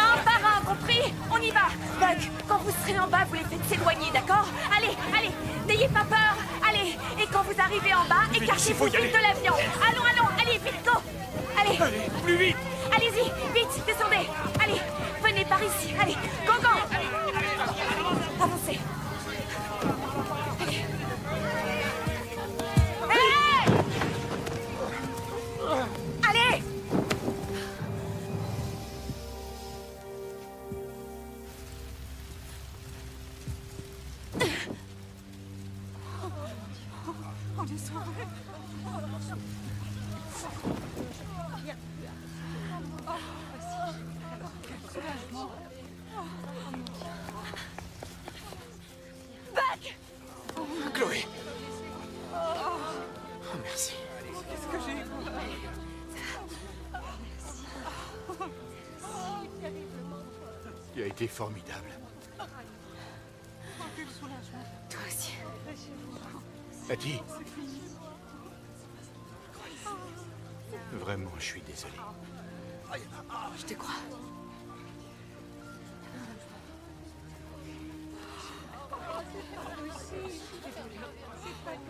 Un par un, compris? On y va. Buck, quand vous serez en bas, vous les faites s'éloigner, d'accord? Allez, allez, n'ayez pas peur. Allez, et quand vous arrivez en bas, écartez-vous vite de l'avion. Allons, allons, allez, vite, go. Allez. Allez, plus vite. Allez-y, vite, descendez. Allez, venez par ici. Allez, go, go. Avancez. Allez. Hey! Allez! On est sauvés. Buck! Chloé. Oh, merci. Qu'est-ce que j'ai Tu as été formidable. Toi aussi. Patty. Vraiment, je suis désolé. Je te crois.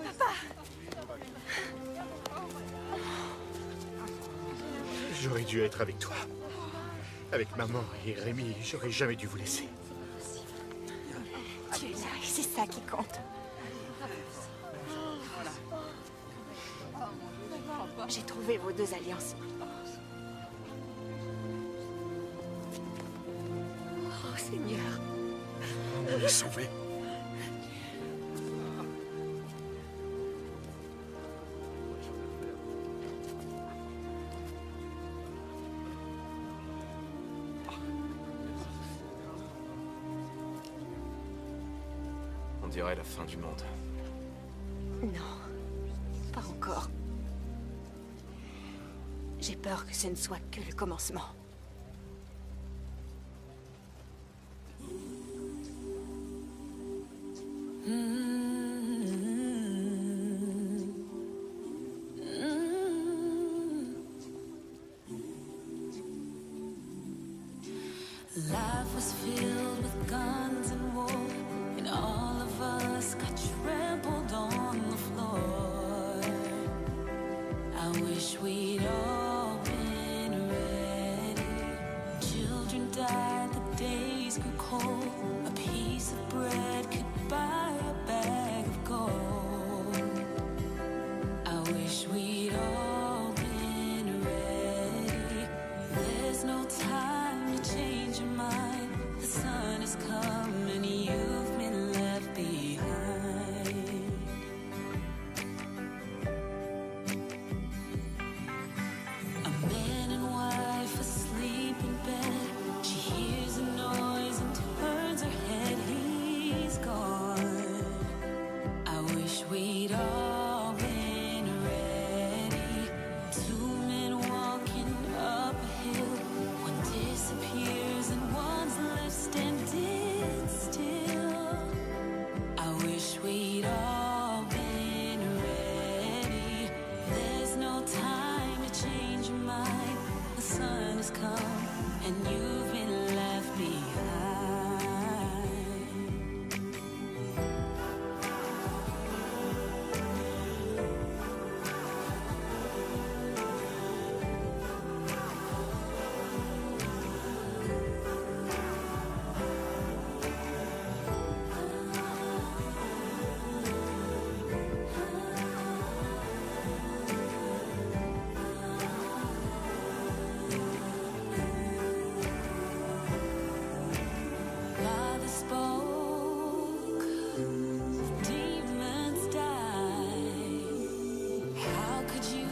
Papa! J'aurais dû être avec toi. Avec maman et Rémi, j'aurais jamais dû vous laisser. Tu es là et c'est ça qui compte. J'ai trouvé vos deux alliances. Oh Seigneur. On est sauvés. On dirait la fin du monde. Non, pas encore. J'ai peur que ce ne soit que le commencement. Life was filled with guns and war, and all of us got trampled on the floor. I wish we'd all been ready. Children died, the days grew cold. A piece of bread could buy a bag of gold. I wish we'd all been ready. There's no time to change your mind. The sun has come and you've been left behind. A man and wife asleep in bed. She hears a noise and turns her head. He's gone. I wish we'd all been ready. Two men walking up a hill. One disappears and one's left standing still. I wish we'd all been ready. There's no time to change your mind. The sun has come and you've been left behind. Father spoke, demons died. How could you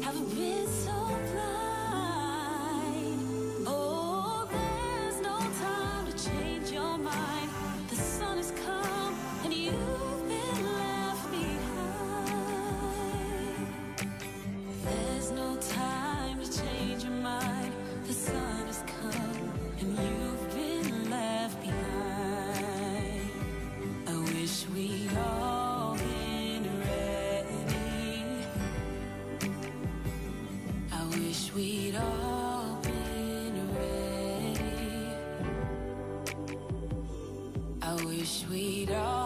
have been so blind? Oh, there's no time to change your mind. The sun has come and you've been left behind. There's no time to change your mind. The sun has come and you've been left behind. I wish we'd all been ready. I wish we'd all been ready. I wish we'd all